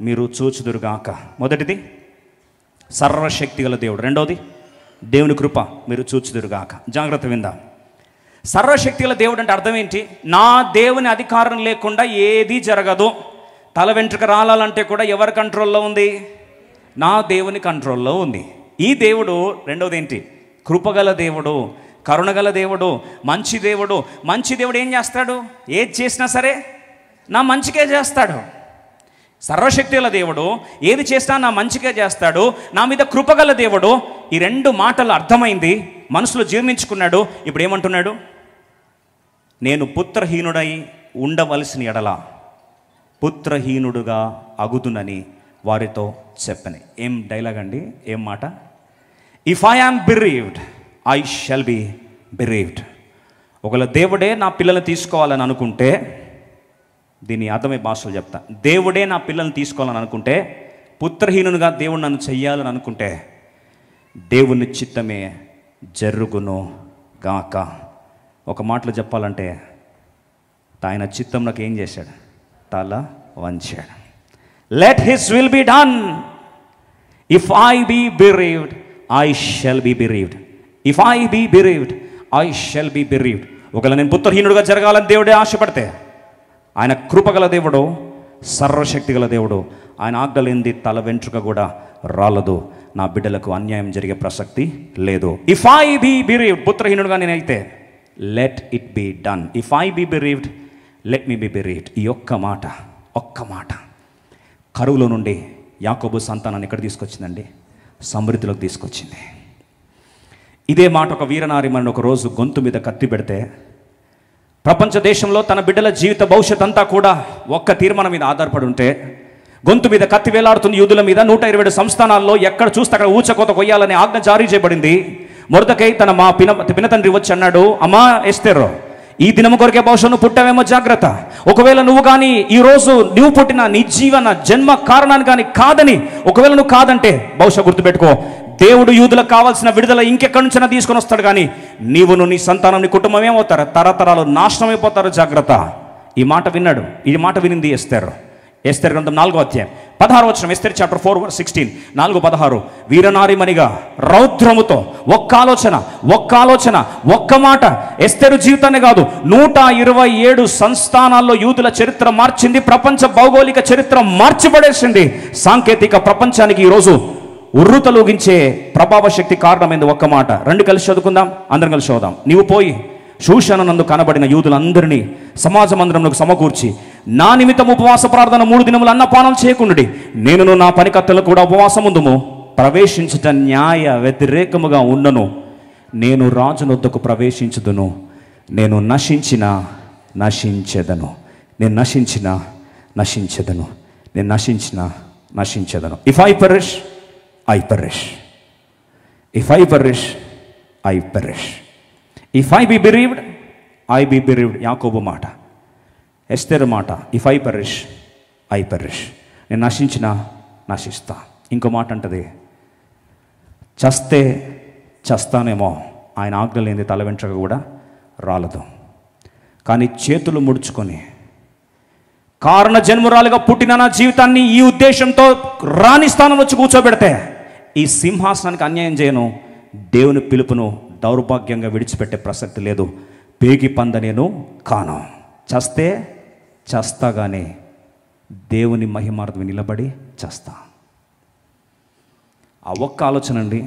మీరు చూచుదురుగాక. మొదటిది సర్వశక్తి గల దేవుడు, రెండవది దేవుని కృప మీరు చూచుదురుగాక. జాగ్రత్త విందాం. సర్వశక్తి గల దేవుడు అంటే అర్థం ఏంటి? నా దేవుని అధికారం లేకుండా ఏది జరగదు. తల వెంట్రుక రాలాలంటే కూడా ఎవరి కంట్రోల్లో ఉంది? నా దేవుని కంట్రోల్లో ఉంది. ఈ దేవుడు రెండవది ఏంటి? కృపగల దేవుడు, కరుణగల దేవుడు, మంచి దేవుడు. మంచి దేవుడు ఏం చేస్తాడు? ఏది చేసినా సరే నా మంచికే చేస్తాడు. సర్వశక్తి గల దేవుడు ఏది చేసినా నా మంచికే చేస్తాడు. నా మీద కృపగల దేవుడు. ఈ రెండు మాటలు అర్థమైంది, మనసులో జీర్ణించుకున్నాడు. ఇప్పుడు ఏమంటున్నాడు? నేను పుత్రహీనుడై ఉండవలసిన ఎడల పుత్రహీనుడుగా అగుదునని వారితో చెప్పని. ఏం డైలాగ్ అండి, ఏం మాట? If I am bereaved I shall be bereaved. ఒకవేళ దేవుడే నా పిల్లల్ని తీసుకోవాలని అనుకుంటే, దీని అర్థమే భాషలో చెప్తా, దేవుడే నా పిల్లల్ని తీసుకోవాలని అనుకుంటే, పుత్రహీనునిగా దేవుడు నన్ను చెయ్యాలని అనుకుంటే, దేవుని చిత్తమే జరుగును గాక. ఒక మాటలో చెప్పాలంటే ఆయన చిత్తం నాకు ఏం చేశాడు? తల వంచాడు. Let his will be done. If I be bereaved I shall be bereaved. If I be bereaved I shall be bereaved. ఒకవేళ నేను పుత్రహీనుడుగా జరగాలని దేవుడే ఆశపడితే, ఆయన కృపగల దేవుడు, సర్వశక్తి గల దేవుడు. ఆయన ఆజ్ఞలేంది తల వెంట్రుక కూడా రాలదు. నా బిడ్డలకు అన్యాయం జరిగే ప్రసక్తి లేదు. ఇఫ్ ఐ బీ బిరీవ్డ్, పుత్రహీనుడుగా నేనైతే, let it be done. If I be bereaved let me be bereaved. ఈ ఒక్క మాట కరువులో నుండి యాకోబు సంతానాన్ని ఎక్కడ తీసుకొచ్చిందండి? సమృద్ధిలోకి తీసుకొచ్చింది. ఇదే మాట ఒక వీరనారిమణి ఒక రోజు గొంతు మీద కత్తి పెడితే, ప్రపంచ దేశంలో తన బిడ్డల జీవిత భవిష్యత్ అంతా కూడా ఒక్క తీర్మానం మీద ఆధారపడి ఉంటే, గొంతు మీద కత్తి వేలాడుతుంది యూదుల మీద. 127 సంస్థానాల్లో ఎక్కడ చూస్తే అక్కడ ఊచకోత కొయ్యాలనే ఆజ్ఞ జారీ చేయబడింది. మొర్దెకై తన మా పినతండ్రి వచ్చి అన్నాడు, అమ్మా ఎస్తేరో, ఈ దినము కొరకే బహుశా నువ్వు పుట్టావేమో, జాగ్రత్త. ఒకవేళ నువ్వు కానీ ఈరోజు నువ్వు పుట్టిన నీ జీవన జన్మ కారణాన్ని కానీ కాదని, ఒకవేళ నువ్వు కాదంటే బహుశా గుర్తుపెట్టుకో, దేవుడు యూదులకు కావాల్సిన విడుదల ఇంకెక్కడి నుంచైనా తీసుకొని వస్తాడు. కానీ నీవును నీ సంతానం నీ కుటుంబం ఏమవుతారు? తరతరాలు నాశనం అయిపోతారు. జాగ్రత్త. ఈ మాట విన్నాడు. ఈ మాట వినింది ఎస్తేరు. ఎస్తేరు గ్రంథం 4వ అధ్యాయం 16వ వచనం. ఎస్తేరు చాప్టర్ 4:16, 4:16. వీరనారిమణిగా రౌద్రముతో ఒక్క ఆలోచన ఒక్క మాట ఎస్తేరు జీవితాన్ని కాదు, 127 సంస్థానాల్లో యూదుల చరిత్ర మార్చింది. ప్రపంచ భౌగోళిక చరిత్ర మార్చిపడేసింది. సాంకేతిక ప్రపంచానికి ఈరోజు ఉర్రుతలూగించే ప్రభావ శక్తి కారణమైంది ఒక్క మాట. రెండు కలిసి చదువుకుందాం, అందరం కలిసి చదువుదాం. నీవు పోయి షూషాను నందు కనబడిన యూదులందరినీ సమాజ మందిరంలోకి సమకూర్చి నా నిమిత్తం ఉపవాస ప్రార్థన 3 దినములు అన్నపానం చేయకుండుడి. నేనును నా పనికత్తెలు కూడా ఉపవాసం ఉందుము. ప్రవేశించుట న్యాయ వ్యతిరేకముగా ఉన్నను. నేను రాజునొద్దకు ప్రవేశించుదును. నేను నశించెదను. నేను నశించెదను. If I perish, I perish. If I perish, I perish. If I be bereaved, I be bereaved. యాకోబు మాట, ఎస్తేరు మాట. If I perish, I perish. నేను నశిస్తా. ఇంకో మాట అంటది, చస్తే చస్తానేమో, ఆయన ఆజ్ఞ లేనిది తల వెంట్రుక కూడా రాలదు. కానీ చేతులు ముడుచుకొని కారణ జన్మురాలుగా పుట్టిన నా జీవితాన్ని ఈ ఉద్దేశంతో రాణి స్థానంలో వచ్చి కూర్చోబెడితే ఈ సింహాసనానికి అన్యాయం చేయను. దేవుని పిలుపును దౌర్భాగ్యంగా విడిచిపెట్టే ప్రసక్తి లేదు. పేగి పంద నేను కాను. చస్తే చస్తాగానే దేవుని మహిమార్థం నిలబడి చస్తా. ఆ ఒక్క ఆలోచన అండి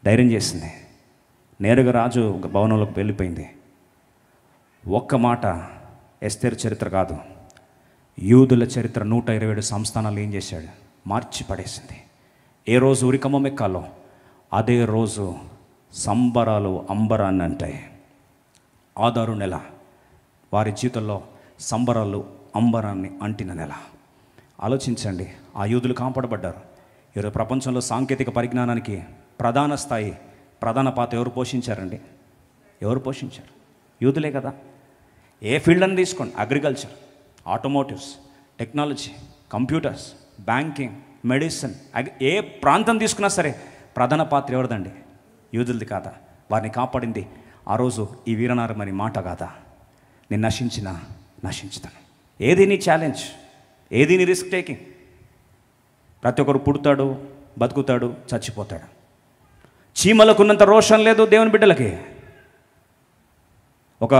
ధైర్యం చేసింది. నేరుగా రాజు భవనంలోకి వెళ్ళిపోయింది. ఒక్క మాట ఎస్తేరు చరిత్ర కాదు, యూదుల చరిత్ర 127 సంస్థానాలు ఏం చేశాడు, మార్చి పడేసింది. ఏ రోజు ఉరికమ్మం ఎక్కాలో అదే రోజు సంబరాలు అంబరాన్ని అంటాయి. ఆదారు నెల వారి జీవితంలో సంబరాలు అంబరాన్ని అంటిన నెల. ఆలోచించండి, ఆ యూదులు కాపాడబడ్డారు. ఈరోజు ప్రపంచంలో సాంకేతిక పరిజ్ఞానానికి ప్రధాన స్థాయి, ప్రధాన పాత్ర ఎవరు పోషించారండి? ఎవరు పోషించారు? యూదులే కదా. ఏ ఫీల్డ్ అని తీసుకోండి, agriculture, automotives, technology, computers, banking, medicine, ఏ ప్రాంతం తీసుకున్నా సరే ప్రధాన పాత్ర ఎవరిదండి? యూదులది కాదా? వారిని కాపాడింది ఆ రోజు ఈ వీరనారమని మాట కాదా? నేను నశించుతాను. ఏది నీ ఛాలెంజ్? ఏది నీ రిస్క్ టేకింగ్? ప్రతి ఒక్కరు పుడతాడు, బతుకుతాడు, చచ్చిపోతాడు. చీమలకున్నంత రోషం లేదు దేవుని బిడ్డలకి. ఒక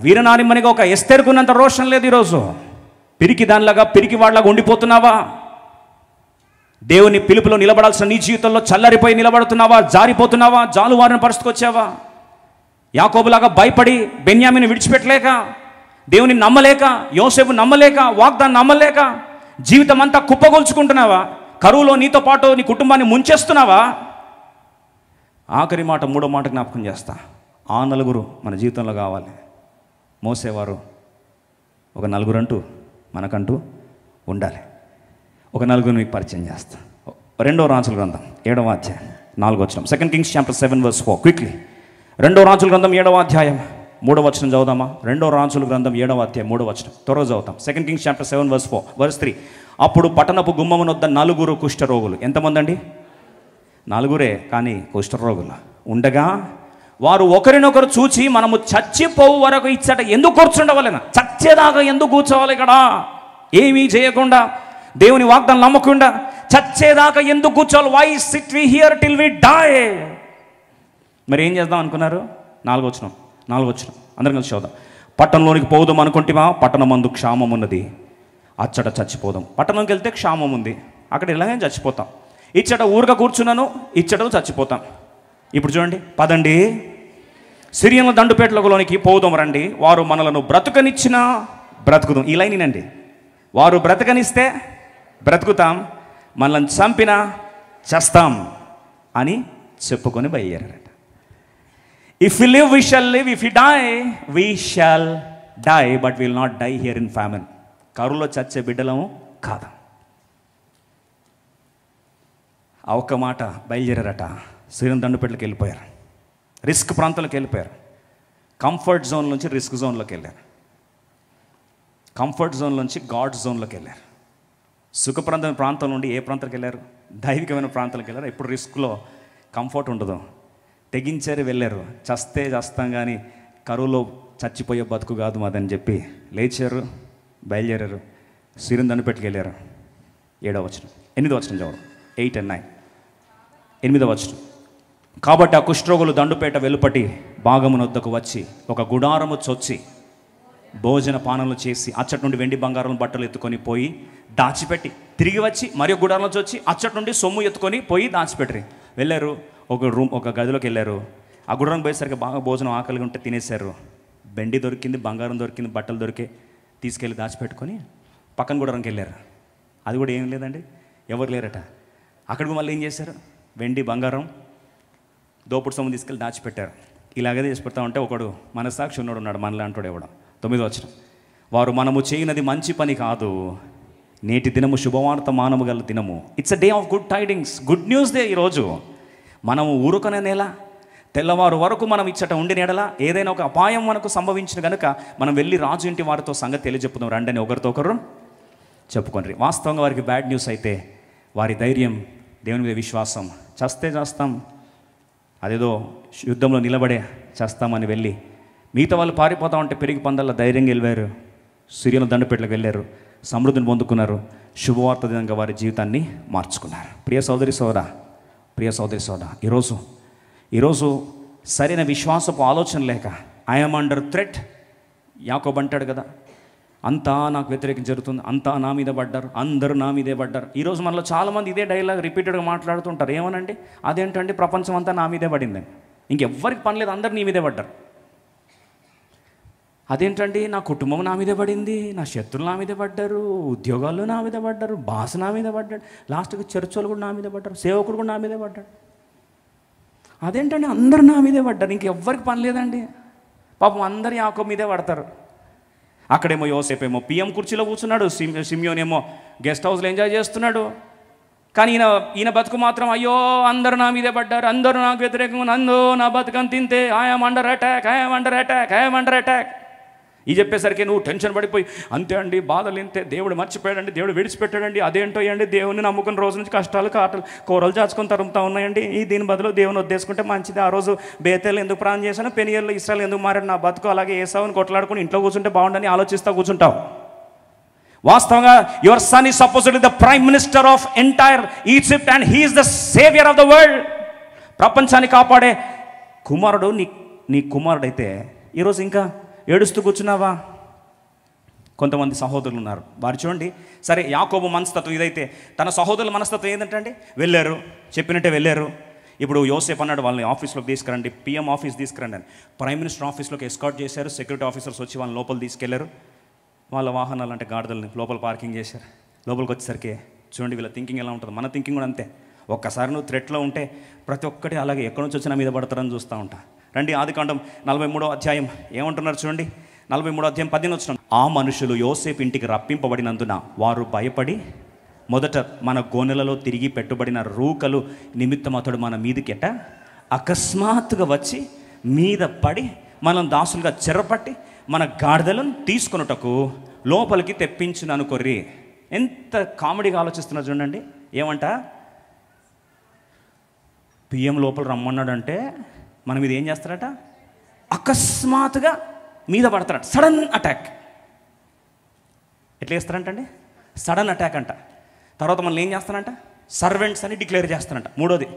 వీరనారిమనిగా ఒక ఎస్తేరుకున్నంత రోషం లేదు ఈరోజు. పిరికి దానిలాగా, పిరికి వాళ్ళలాగా ఉండిపోతున్నావా? దేవుని పిలుపులో నిలబడాల్సిన నీ జీవితంలో చల్లరిపోయి నిలబడుతున్నావా? జారిపోతున్నావా? జాలువారిన పరిస్థితికి వచ్చావా? యాకోబులాగా భయపడి బెన్యామిని విడిచిపెట్టలేక, దేవుని నమ్మలేక, యోసేపు నమ్మలేక, వాగ్దాన్ని నమ్మలేక జీవితం అంతా కుప్పగొల్చుకుంటున్నావా? కరువులో నీతో పాటు నీ కుటుంబాన్ని ముంచేస్తున్నావా? ఆఖరి మాట, 3వ మాట జ్ఞాపకం చేస్తా. ఆ నలుగురు మన జీవితంలో కావాలి. మోసేవారు ఒక నలుగురంటూ మనకంటూ ఉండాలి. ఒక నలుగురు మీకు పరిచయం చేస్తా. 2వ రాజుల గ్రంథం 7వ అధ్యాయం 4వ వచనం. 2 Kings chapter 7 verse 4 క్విక్లీ. 2వ రాజుల గ్రంథం 7వ అధ్యాయం 3వ వచనం చదువుదామా? 2వ రాజుల గ్రంథం 7వ అధ్యాయం 3వ వచనం త్వరగా చదువుతాం. 2 Kings chapter 7 verse 4 verse 3. అప్పుడు పట్టణపు గుమ్మమునొద్ద 4 కుష్ఠరోగులు. ఎంతమంది అండి? 4 కానీ కుష్ఠరోగులు ఉండగా వారు ఒకరినొకరు చూచి, మనము చచ్చిపోవు వరకు ఇచ్చట ఎందుకు కూర్చుండవలెన? చచ్చేదాకా ఎందుకు కూర్చోవాలి ఇక్కడ? ఏమీ చేయకుండా, దేవుని వాగ్దానం నమ్మకుండా చచ్చేదాకా ఎందుకు కూర్చోవాలి? Why sit we here till we die? మరి ఏం చేద్దాం అనుకున్నారు? 4వ వచనం అందరం కలిసి చూద్దాం. పట్టణంలోనికి పోదాం అనుకుంటేమా, పట్టణమందు క్షామం ఉన్నది, అచ్చట చచ్చిపోదాం. పట్టణంకి వెళ్తే క్షామం ఉంది, అక్కడ ఇలాగే చచ్చిపోతాం. ఇచ్చట ఊరుగా కూర్చున్నాను, ఇచ్చట చచ్చిపోతాం. ఇప్పుడు చూడండి, పదండి సిరియన్ల దండుపేటలోనికి పోదాం రండి, వారు మనలను బ్రతుకనిచ్చినా బ్రతుకుదాం. ఈ లైనేనండి, వారు బ్రతకనిస్తే బ్రతుకుతాం, మనల్ని చంపినా చేస్తాం అని చెప్పుకొని బయలుదేరారట. If you live we shall live, if you die we shall die, but will not die here in famine. కరువులో చచ్చే బిడ్డలము కాదు. ఆ ఒక్క మాట బయలుదేరారట. సిరియన్ దండుపేటలకు వెళ్ళిపోయారు, రిస్క్ ప్రాంతాలకు వెళ్ళిపోయారు. కంఫర్ట్ జోన్ నుంచి రిస్క్ జోన్లోకి వెళ్ళారు, కంఫర్ట్ జోన్ నుంచి గాడ్ జోన్లోకి వెళ్ళారు. సుఖప్రాంతమైన ప్రాంతం నుండి ఏ ప్రాంతానికి వెళ్ళారు? దైవికమైన ప్రాంతాలకు వెళ్ళారు. ఇప్పుడు రిస్క్లో కంఫర్ట్ ఉండదు, తెగించారు, వెళ్ళారు. చస్తే చస్తాం కానీ కరువులో చచ్చిపోయే బతుకు కాదు మాదని చెప్పి లేచారు, బయలుదేరారు. సిరియన్ దండుపేటకి వెళ్ళారు. 7వ వచనం 8వ వచనం చదవడం. 8 and 9. 8వ వచనం. కాబట్టి ఆ కుష్ఠరోగులు దండుపేట వెలుపటి భాగమునొద్దకు వచ్చి ఒక గుడారము చొచ్చి భోజన పానములు చేసి అచ్చటి నుండి వెండి బంగారం బట్టలు ఎత్తుకొని పోయి దాచిపెట్టి, తిరిగి వచ్చి మరి ఒక గుడారంలో వచ్చి అచ్చటి నుండి సొమ్ము ఎత్తుకొని పోయి దాచిపెట్టి వెళ్ళారు. ఒక గదిలోకి వెళ్ళారు. ఆ గుడారం పోయేసరికి బాగా భోజనం ఆకలిగా ఉంటే తినేశారు. వెండి దొరికింది, బంగారం దొరికింది, బట్టలు దొరికే, తీసుకెళ్ళి దాచిపెట్టుకొని పక్కన గుడారంకి వెళ్ళారు. అది కూడా ఏం లేదండి, ఎవరు లేరట. అక్కడికి మళ్ళీ ఏం చేశారు, వెండి బంగారం దోపుడు సొమ్ము తీసుకెళ్ళి దాచిపెట్టారు. ఇలాగే చేసి పెడతా ఉంటే ఒకడు మనస్సాక్షి ఉన్నాడు మనలాంటోడు ఎవడు. 9వ వచనం, వారు మనము చేయనది మంచి పని కాదు, నేటి దినము శుభవార్త మానము గల దినము. It's a day of good tidings, good news day. ఈరోజు మనము ఊరుకునే నెల, తెల్లవారు వరకు మనం ఇచ్చట ఉండి నెడల ఏదైనా ఒక అపాయం మనకు సంభవించిన కనుక మనం వెళ్ళి రాజు ఇంటి వారితో సంగతి తెలియజెప్పుదాం రండి అని ఒకరితో ఒకరు చెప్పుకోండి. వాస్తవంగా వారికి బ్యాడ్ న్యూస్ అయితే వారి ధైర్యం, దేవుని మీద విశ్వాసం, చేస్తే చేస్తాం, అదేదో యుద్ధంలో నిలబడే చేస్తామని వెళ్ళి మిగతా వాళ్ళు పారిపోతా ఉంటే పెరిగి పందల్లో ధైర్యంగా వెళ్ళారు. సిరియను దండపెట్లకు వెళ్ళారు, సమృద్ధిని పొందుకున్నారు, శుభవార్త విధంగా వారి జీవితాన్ని మార్చుకున్నారు. ప్రియ సోదరి సోదరా, ఈరోజు సరైన విశ్వాసపు ఆలోచన లేక ఐఎమ్ అండర్ థ్రెట్. యాకోబు అంటాడు కదా, అంతా నాకు వ్యతిరేకం జరుగుతుంది, అంతా నా మీద పడ్డారు, అందరూ నా మీదే పడ్డారు. ఈరోజు మనలో చాలామంది ఇదే డైలాగ్ రిపీటెడ్గా మాట్లాడుతుంటారు. ఏమనండి, అదేంటండి ప్రపంచం అంతా నా మీదే పడిందని. ఇంకెవ్వరికి పని లేదు, అందరు నీ మీదే పడ్డారు. అదేంటండి, నా కుటుంబం నా మీదే పడింది, నా శత్రులు నా మీదే పడ్డారు, ఉద్యోగాలు నా మీద పడ్డారు, బాస్ నా మీద పడ్డాడు, లాస్ట్కి చర్చలు కూడా నా మీద పడ్డారు, సేవకుడు కూడా నా మీదే పడ్డాడు. అదేంటండి, అందరు నా మీదే పడ్డారు, ఇంకెవ్వరికి పని లేదండి. పాపం అందరు యాకోబు మీదే పడతారు. అక్కడేమో యోసేపు ఏమో పిఎం కుర్చీలో కూర్చున్నాడు, సిమియోన్ ఏమో గెస్ట్ హౌస్లో ఎంజాయ్ చేస్తున్నాడు. కానీ ఈయన బతుకు మాత్రం, అయ్యో అందరూ నా మీదే పడ్డారు, అందరూ నాకు వ్యతిరేకంగా, నందో నా బతుకని తింటే ఐఎమ్ అండర్ అటాక్. ఈ చెప్పేసరికి నువ్వు టెన్షన్ పడిపోయి, అంతే అండి బాధలు ఇంతే, దేవుడు మర్చిపోయాడండి, దేవుడు విడిచిపెట్టాడండి, అదేంటో అండి, దేవుని నమ్ముకున్న రోజు నుంచి కష్టాలు కూరలు చాచుకొని తరుముతా ఉన్నాయండి, దీని బదులు దేవుని వద్దేసుకుంటే మంచిది. ఆ రోజు బేతేలు ఎందుకు ప్రాణం చేశాను, పెనియల్లో ఇస్రాయల్ ఎందుకు మారాడు, నా బతుకు అలాగే ఏసావుని కొట్లాడుకుని ఇంట్లో కూర్చుంటే బాగుండని ఆలోచిస్తూ కూర్చుంటావు. వాస్తవంగా your son is supposed the prime minister of entire Egypt and he is the saviour of the world. ప్రపంచాన్ని కాపాడే కుమారుడు నీ కుమారుడైతే ఈరోజు ఇంకా ఏడుస్తూ కూర్చున్నావా? కొంతమంది సహోదరులు ఉన్నారు, వారు చూడండి, సరే యాకోబు మనస్తత్వం ఇదైతే, తన సహోదరుల మనస్తత్వం ఏంటంటే వెళ్ళారు, చెప్పినట్టే వెళ్ళారు. ఇప్పుడు యోసేపు అన్నాడు వాళ్ళని ఆఫీస్లోకి తీసుకురండి, పిఎం ఆఫీస్ తీసుకురండి అని. ప్రైమ్ మినిస్టర్ ఆఫీస్లోకి ఎస్కార్ట్ చేశారు, సెక్యూరిటీ ఆఫీసర్స్ వచ్చి వాళ్ళని లోపల తీసుకెళ్లారు. వాళ్ళ వాహనాలు అంటే గాడిదల్ని లోపల పార్కింగ్ చేశారు. లోపలికి వచ్చేసరికి చూడండి వీళ్ళ థింకింగ్ ఎలా ఉంటుంది, మన థింకింగ్ కూడా అంతే. ఒక్కసారి నువ్వు థ్రెట్లో ఉంటే ప్రతి ఒక్కటి అలాగే ఎక్కడి నుంచి వచ్చినా మీద పడతారని చూస్తూ ఉంటా. రండి ఆదికాండం 43వ అధ్యాయం ఏమంటున్నారు చూడండి. 43వ అధ్యాయం 18వ వచనం, ఆ మనుషులు యోసేపు ఇంటికి రప్పింపబడినందున వారు భయపడి మొదట మన గోనెలలో తిరిగి పెట్టుబడిన రూకలు నిమిత్తం అతడు మన మీదికెట అకస్మాత్తుగా వచ్చి మీద పడి మనం దాసులుగా చెరపట్టి మన గాడిదలను తీసుకొనుటకు లోపలికి తెప్పించును అనుకోర్రి. ఎంత కామెడీగా ఆలోచిస్తున్నారు చూడండి. ఏమంట, పిఎం లోపల రమ్మన్నాడంటే మన మీద ఏం చేస్తారట, అకస్మాత్తుగా మీద పడతారట, సడన్ అటాక్. ఎట్లా చేస్తారంటండి, సడన్ అటాక్ అంట. తర్వాత మనల్ని ఏం చేస్తారంట, సర్వెంట్స్ అని డిక్లేర్ చేస్తారంట. మూడోది,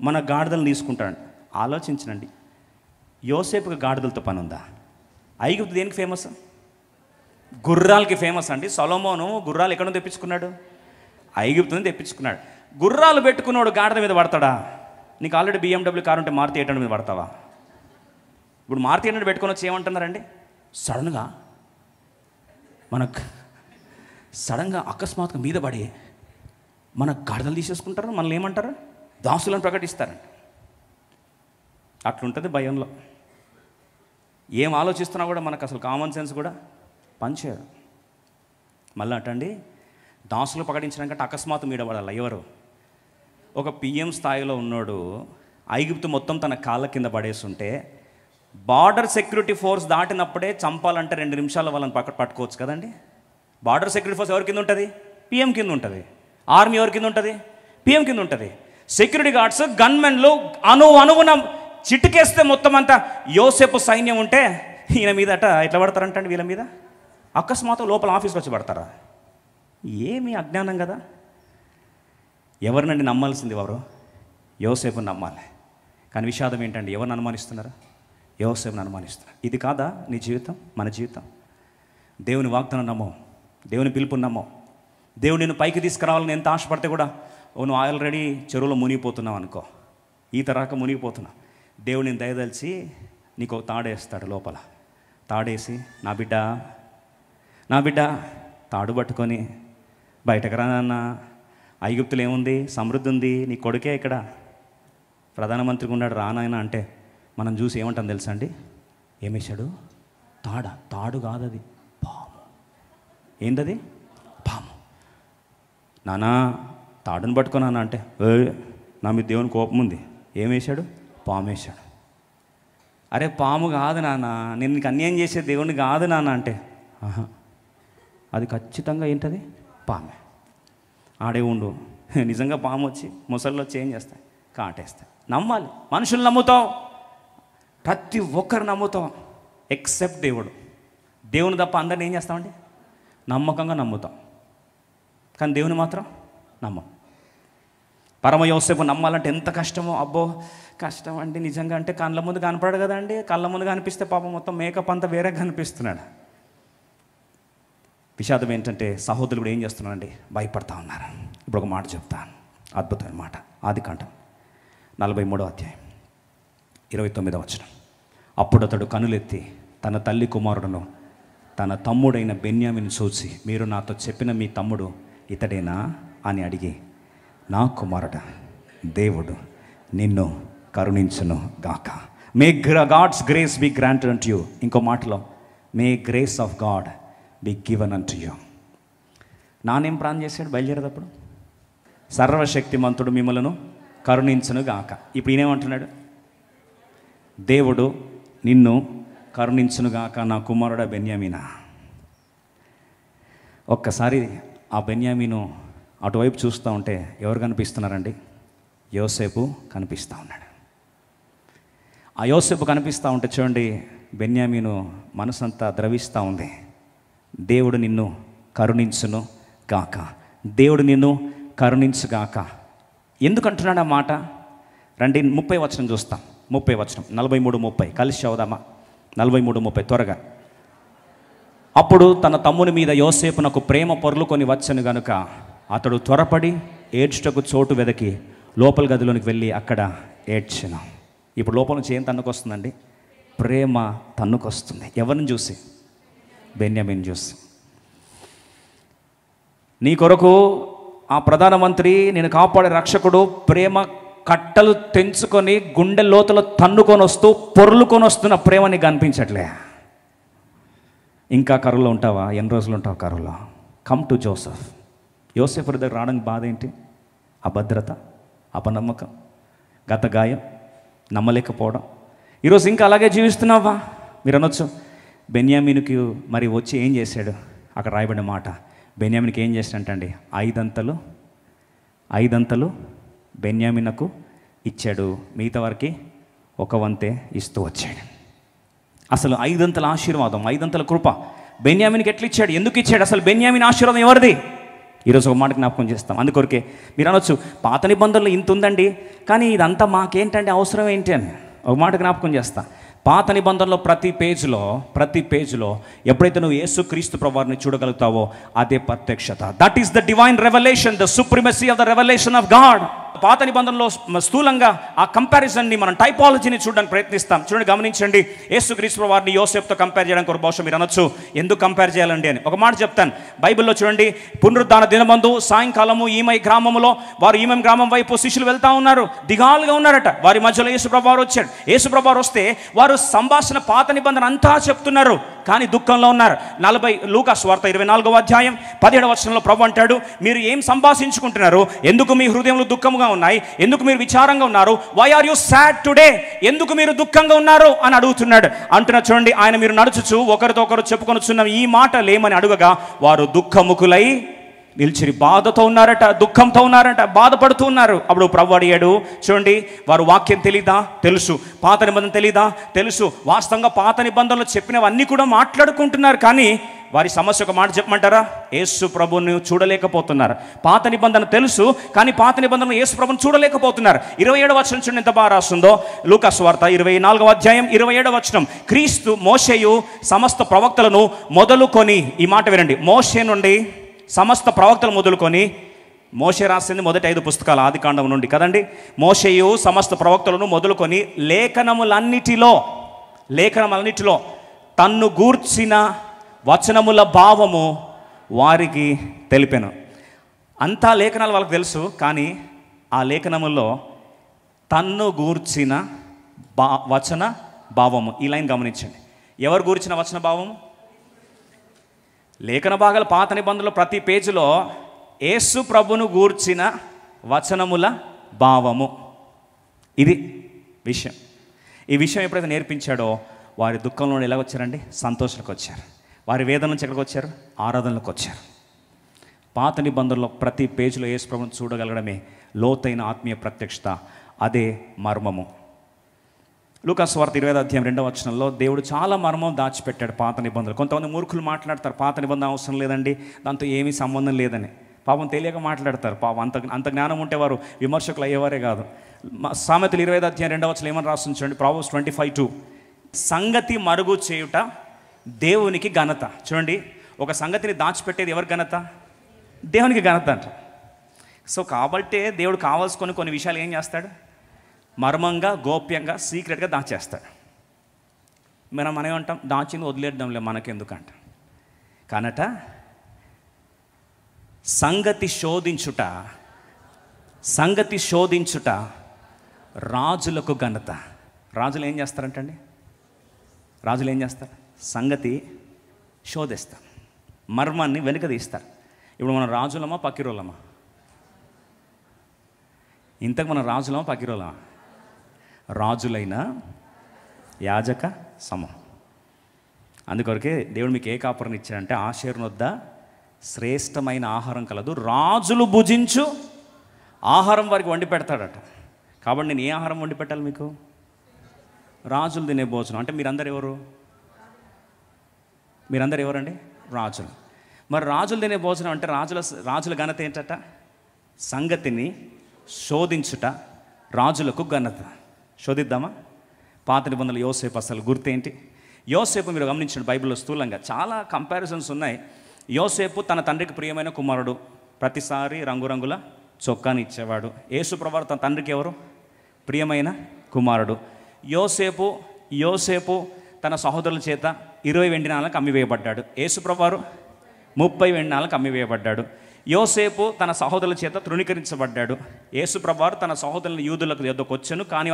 మన గాడిదలను తీసుకుంటారంట. ఆలోచించండి, యోసేపుకి గాడిదలతో పని ఉందా? ఐగుప్తు దేనికి ఫేమస్? గుర్రాలకి ఫేమస్ అండి. సొలొమోను గుర్రాలు ఎక్కడ తెప్పించుకున్నాడు? ఐగుప్తు నుంచి తెప్పించుకున్నాడు. గుర్రాలు పెట్టుకున్నాడు గాడిద మీద పడతాడా? నీకు ఆల్రెడీ BMW కారు ఉంటే మారుతి 800 మీద పడతావా? ఇప్పుడు మారుతి 800 పెట్టుకొని వచ్చి ఏమంటున్నారండి, సడన్గా అకస్మాత్తుగా మీద పడి మన గాడిదలు తీసేసుకుంటారు, మనల్ని ఏమంటారు, దాసులను ప్రకటిస్తారండి. అట్లుంటుంది భయంలో. ఏం ఆలోచిస్తున్నా కూడా మనకు అసలు కామన్ సెన్స్ కూడా పనిచేయదు. మళ్ళీ అటండి, దాసులు ప్రకటించడానికంటే అకస్మాత్తు మీద పడాలి. ఎవరు? ఒక పిఎం స్థాయిలో ఉన్నాడు, ఐగుప్తు మొత్తం తన కాళ్ళ కింద పడేస్తుంటే బార్డర్ సెక్యూరిటీ ఫోర్స్ దాటినప్పుడే చంపాలంటే 2 నిమిషాలు వాళ్ళని పట్టుకోవచ్చు కదండి. బార్డర్ సెక్యూరిటీ ఫోర్స్ ఎవరి కింద ఉంటుంది? పిఎం కింద ఉంటుంది. ఆర్మీ ఎవరి కింద ఉంటుంది? పిఎం కింద ఉంటుంది. సెక్యూరిటీ గార్డ్స్, గన్మెన్లు అణువున చిట్టుకేస్తే మొత్తం అంతా యోసేపు సైన్యం ఉంటే ఈయన మీద అట ఎట్లా పడతారంటండి, వీళ్ళ మీద అకస్మాత్తు లోపల ఆఫీస్కి వచ్చి పడతారా? ఏమి అజ్ఞానం కదా. ఎవరినండి నమ్మాల్సింది? ఎవరు? యోసేపుని నమ్మాలి. కానీ విషాదం ఏంటండి, ఎవరిని అనుమానిస్తున్నారు? యోసేపుని అనుమానిస్తున్నారు. ఇది కాదా నీ జీవితం, మన జీవితం? దేవుని వాగ్దానం నమ్మో, దేవుని పిలుపుని నమ్మో. దేవుడు నిన్ను పైకి తీసుకురావాలని ఎంత ఆశపడితే కూడా నువ్వు ఆల్రెడీ చెరువులో మునిగిపోతున్నావు అనుకో, ఈత రాక మునిగిపోతున్నావు. దేవుడిని దయదలిచి నీకు తాడేస్తాడు లోపల. తాడేసి, నా బిడ్డ నా బిడ్డ తాడు పట్టుకొని బయటకు రానన్న, ఐగుప్తులు ఏముంది, సమృద్ధి ఉంది, నీ కొడుకే ఇక్కడ ప్రధానమంత్రిగా ఉన్నాడు రానాయన అంటే మనం చూసి ఏమంటాం తెలుసా అండి? ఏమేశాడు? తాడు కాదు అది, పాము. ఏంటది? పాము. నానా తాడుని పట్టుకున్నాను అంటే నా మీద దేవుని కోపం ఉంది. ఏమేశాడు? పాము వేశాడు. అరే పాము కాదు నాన్న, నేను నీకు అన్యాయం చేసే దేవుని కాదు నాన్న అంటే అది ఖచ్చితంగా ఏంటది? పామే. ఆడే ఉండు, నిజంగా పాము వచ్చి ముసలిలో వచ్చి ఏం చేస్తాయి? కాటేస్తాయి. నమ్మాలి. మనుషులు నమ్ముతాం, ప్రతి ఒక్కరు నమ్ముతాం ఎక్సెప్ట్ దేవుడు. దేవుని తప్ప అందరిని ఏం చేస్తామండి? నమ్మకంగా నమ్ముతాం, కానీ దేవుని మాత్రం నమ్మం. పరమ యోసేపు నమ్మాలంటే ఎంత కష్టమో. అబ్బో కష్టం అండి నిజంగా. అంటే కళ్ళ ముందు కనపడాడు కదండి, కళ్ళ ముందు కనిపిస్తే పాపం మొత్తం మేకప్ అంతా వేరే కనిపిస్తున్నాడు. విషాదం ఏంటంటే సహోదరులు కూడా ఏం చేస్తున్నారండి? భయపడతా ఉన్నారు. ఇప్పుడు ఒక మాట చెప్తాను, అద్భుతమైన మాట. ఆదికాండం 43వ అధ్యాయం 29వ వచనం. అప్పుడు అతడు కనులెత్తి తన తల్లి కుమారుడును తన తమ్ముడైన బెన్యామిని చూసి, మీరు నాతో చెప్పిన మీ తమ్ముడు ఇతడేనా అని అడిగి, నా కుమారుడ, దేవుడు నిన్ను కరుణించును గాక. May God's grace be granted unto you. ఇంకో మాటలో, may grace of God be given unto you. నానేం ప్రార్థన చేశాడు బయలుదేరేటప్పుడు? సర్వశక్తిమంతుడు మిమ్మలను కరుణించును గాక. ఇప్పుడు ఈయనేమంటున్నాడు? దేవుడు నిన్ను కరుణించును గాక నా కుమారుడ బెన్యామీనా. ఒక్కసారి ఆ బెన్యామీను అటువైపు చూస్తూ ఉంటే ఎవరు కనిపిస్తున్నారండి? యోసేపు కనిపిస్తూ ఉన్నాడు. ఆ యోసేపు కనిపిస్తూ ఉంటే చూడండి, బెన్యామీను మనసంతా ద్రవిస్తూ ఉంది. దేవుడు నిన్ను కరుణించును గాక, దేవుడు నిన్ను కరుణించుగాక. ఎందుకు అంటున్నాడు ఆ మాట? రండి 30వ వచనం చూస్తాం. 30వ వచనం 43-30 కలిసి చదువుదామా? 43-30 త్వరగా. అప్పుడు తన తమ్ముని మీద యోసేపునకు ప్రేమ పొర్లుకొని వచ్చను గనుక అతడు త్వరపడి ఏడ్చుటకు చోటు వెదకి లోపల గదిలోనికి వెళ్ళి అక్కడ ఏడ్చెను. ఇప్పుడు లోపల నుంచి ఏం తన్నుకొస్తుందండి? ప్రేమ తన్నుకొస్తుంది. ఎవరిని చూసి? బెన్యామీని చూసి. నీ కొరకు ఆ ప్రధానమంత్రి, నేను కాపాడే రక్షకుడు ప్రేమ కట్టలు తెంచుకొని గుండె లోతులో తన్నుకొని వస్తూ పొర్లుకొని వస్తున్న ప్రేమ నీకు కనిపించట్లే. ఇంకా కరువులో ఉంటావా? ఎన్ని రోజులు ఉంటావు కరువులో? Come to Joseph. యోసేపు దగ్గర రావడానికి బాధ ఏంటి? అభద్రత, అపనమ్మకం, గత గాయం, నమ్మలేకపోవడం. ఈరోజు ఇంకా అలాగే జీవిస్తున్నావా? మీరు అనొచ్చు, బెన్యామీనుకి మరి వచ్చి ఏం చేశాడు? అక్కడ రాయబడిన మాట, బెన్యామీనికి ఏం చేశాడంటండి? 5 అంతలు బెన్యామీనుకు ఇచ్చాడు, మిగతా వారికి 1 వంతే ఇస్తూ వచ్చాడు. అసలు 5 అంతల ఆశీర్వాదం, 5 అంతల కృప బెన్యామీనికి ఎట్లా ఇచ్చాడు? ఎందుకు ఇచ్చాడు? అసలు బెన్యామీన్ ఆశీర్వాదం ఎవరిది? ఈరోజు ఒక మాట జ్ఞాపకం చేస్తాం. అందుకొరకే మీరు అనొచ్చు, పాత నిబంధనలు ఇంత ఉందండి, కానీ ఇదంతా మాకేంటంటే అవసరం ఏంటి అని ఒక మాట జ్ఞాపకం చేస్తా. పాత నిబంధనలో ప్రతి పేజ్లో ఎప్పుడైతే నువ్వు యేసుక్రీస్తు ప్రభువారిని చూడగలుగుతావో అదే ప్రత్యక్షత. That is the divine revolution, the supremacy of the revolution of God. పాత నిబంధనలో స్థూలంగా ఆ కంపారిజన్ని, మనం టైపాలజీని చూడడానికి ప్రయత్నిస్తాం. చూడండి, గమనించండి. యేసుక్రీస్తు ప్రభువారిని యోసేపుతో కంపేర్ చేయడానికి ఒక బహుశా మీరు అనొచ్చు, ఎందుకు కంపేర్ చేయాలండి అని. ఒక మాట చెప్తాను. బైబిల్లో చూడండి, పునరుద్ధాన దినమందు సాయంకాలము ఈమె గ్రామం వైపు శిష్యులు వెళ్తా ఉన్నారు, దిగాలుగా ఉన్నారట. వారి మధ్యలో యేసుప్రభువారు వచ్చాడు. యేసుప్రభువారు వస్తే వారు సంభాషణ పాత నిబంధన అంతా చెప్తున్నారు, కానీ దుఃఖంలో ఉన్నారు. లూకా సువార్త 24వ అధ్యాయం 17వ వచనంలో ప్రభు అంటాడు, మీరు ఏం సంభాషించుకుంటున్నారు? ఎందుకు మీ హృదయంలో దుఃఖముగా ఉన్నాయి? ఎందుకు మీరు విచారంగా ఉన్నారు? Why are you sad today? ఎందుకు మీరు దుఃఖంగా ఉన్నారు అని అడుగుతున్నాడు. అంటున్నా చూడండి, ఆయన మీరు నడుచుచు ఒకరితో ఒకరు చెప్పుకొనుచున్న ఈ మాటలేమని అడుగగా వారు దుఃఖముఖులై నిలిచిరి. బాధతో ఉన్నారట, దుఃఖంతో ఉన్నారట, బాధపడుతూ ఉన్నారు. అప్పుడు ప్రభు అడిగాడు, చూడండి, వారు వాక్యం తెలీదా? తెలుసు. పాత నిబంధన తెలీదా? తెలుసు. వాస్తవంగా పాత నిబంధనలు చెప్పినవన్నీ కూడా మాట్లాడుకుంటున్నారు, కానీ వారి సమస్య ఒక మాట చెప్పమంటారా? యేసు ప్రభుని చూడలేకపోతున్నారు. పాత నిబంధన తెలుసు, కానీ పాత నిబంధనలు యేసు ప్రభుని చూడలేకపోతున్నారు. 27వ వచనం చూడండి ఎంత బాగా రాస్తుందో. లూకా సువార్త 24వ అధ్యాయం 27వ వచనం. క్రీస్తు మోషేయు సమస్త ప్రవక్తలను మొదలుకొని, ఈ మాట వినండి, మోషే నుండి సమస్త ప్రవక్తలు మొదలుకొని, మోషే రాసింది మొదటి 5 పుస్తకాలు ఆదికాండం నుండి కదండి. మోషేయు సమస్త ప్రవక్తలను మొదలుకొని లేఖనములన్నిటిలో తన్ను గూర్చిన వచనముల భావము వారికి తెలిపెను. అంతా లేఖనాలు వాళ్ళకి తెలుసు, కానీ ఆ లేఖనముల్లో తన్ను గూర్చిన వచన భావము. ఈ లైన్ గమనించండి. ఎవరు గూర్చిన వచన భావము? లేఖన భాగాలు పాత నిబంధనలో ప్రతి పేజీలో యేసు ప్రభును గూర్చిన వచనముల భావము. ఇది విషయం. ఈ విషయం ఎప్పుడైతే నేర్పించాడో వారి దుఃఖంలో ఎలా వచ్చారండి? సంతోషాలకు వచ్చారు. వారి వేదన నుంచి ఎక్కడికి వచ్చారు? ఆరాధనలకు వచ్చారు. పాత నిబంధనలో ప్రతి పేజీలో యేసు ప్రభువును చూడగలగడమే లోతైన ఆత్మీయ ప్రత్యక్షత. అదే మర్మము. లూకాసు వార్త 20వ అధ్యాయం 2వ వచనంలో దేవుడు చాలా మర్మం దాచిపెట్టాడు పాత నిబంధనలు. కొంతమంది మూర్ఖులు మాట్లాడతారు, పాత నిబంధన అవసరం లేదండి, దాంతో ఏమీ సంబంధం లేదని. పాపం తెలియక మాట్లాడతారు. పాపం అంత జ్ఞానం ఉంటే వారు విమర్శకులు అయ్యేవారే కాదు. సామెతలు 20వ అధ్యాయం 2వ వచనం ఏమని రాస్తుంది చూడండి. Proverbs 25:2. సంగతి మరుగు చేయుట దేవునికి ఘనత. చూడండి, ఒక సంగతిని దాచిపెట్టేది ఎవరి ఘనత? దేవునికి ఘనత అంట. సో కాబట్టే దేవుడు కావాల్సుకొని కొన్ని విషయాలు ఏం చేస్తాడు? మర్మంగా, గోప్యంగా, సీక్రెట్గా దాచేస్తాడు. మనం ఏమంటాం? దాచింది వదిలేద్దాంలే మనకెందుకంట. కానట సంగతి శోధించుట రాజులకు ఘనత. రాజులు ఏం చేస్తారంటండి? రాజులు ఏం చేస్తారు? సంగతి శోధిస్తారు, మర్మాన్ని వెనుక తీస్తారు. ఇప్పుడు మనం రాజులమా పక్కిరోళ్ళమా? ఇంతకు మనం రాజులమా పక్కిరోళ్ళమా? రాజులైన యాజక సమం. అందుకొరకే దేవుడు మీకు ఏ కాపురం ఇచ్చాడంటే, ఆషేరును వద్ద శ్రేష్టమైన ఆహారం కలదు, రాజులు భుజించు ఆహారం వారికి వండి పెడతాడట. కాబట్టి నేను ఏ ఆహారం వండి పెట్టాలి మీకు? రాజులు తినే భోజనం. అంటే మీరందరూ ఎవరు? మీరందరూ ఎవరండి? రాజులు. మరి రాజులు తినే భోజనం అంటే రాజుల ఘనత ఏంటట? సంగతిని శోధించుట రాజులకు ఘనత. శోధిద్దామా? పాత నిబంధనలు యోసేపు అసలు గుర్తేంటి? యోసేపు మీరు గమనించండి, బైబిల్లో స్థూలంగా చాలా కంపారిజన్స్ ఉన్నాయి. యోసేపు తన తండ్రికి ప్రియమైన కుమారుడు, ప్రతిసారి రంగురంగుల చొక్కాని ఇచ్చేవాడు. యేసుప్రభువు తన తండ్రికి ఎవరు? ప్రియమైన కుమారుడు. యోసేపు తన సహోదరుల చేత 20 వెండి నాణాలకు అమ్మివేయబడ్డాడు. యేసుప్రభువు 30 వెండి నాణాలకు అమ్మివేయబడ్డాడు. యోసేపు తన సహోదరుల చేత తృణీకరించబడ్డాడు. యేసుప్రభువు తన సహోదరుల యూదులకు యొద్దకు వచ్చాను, కానీ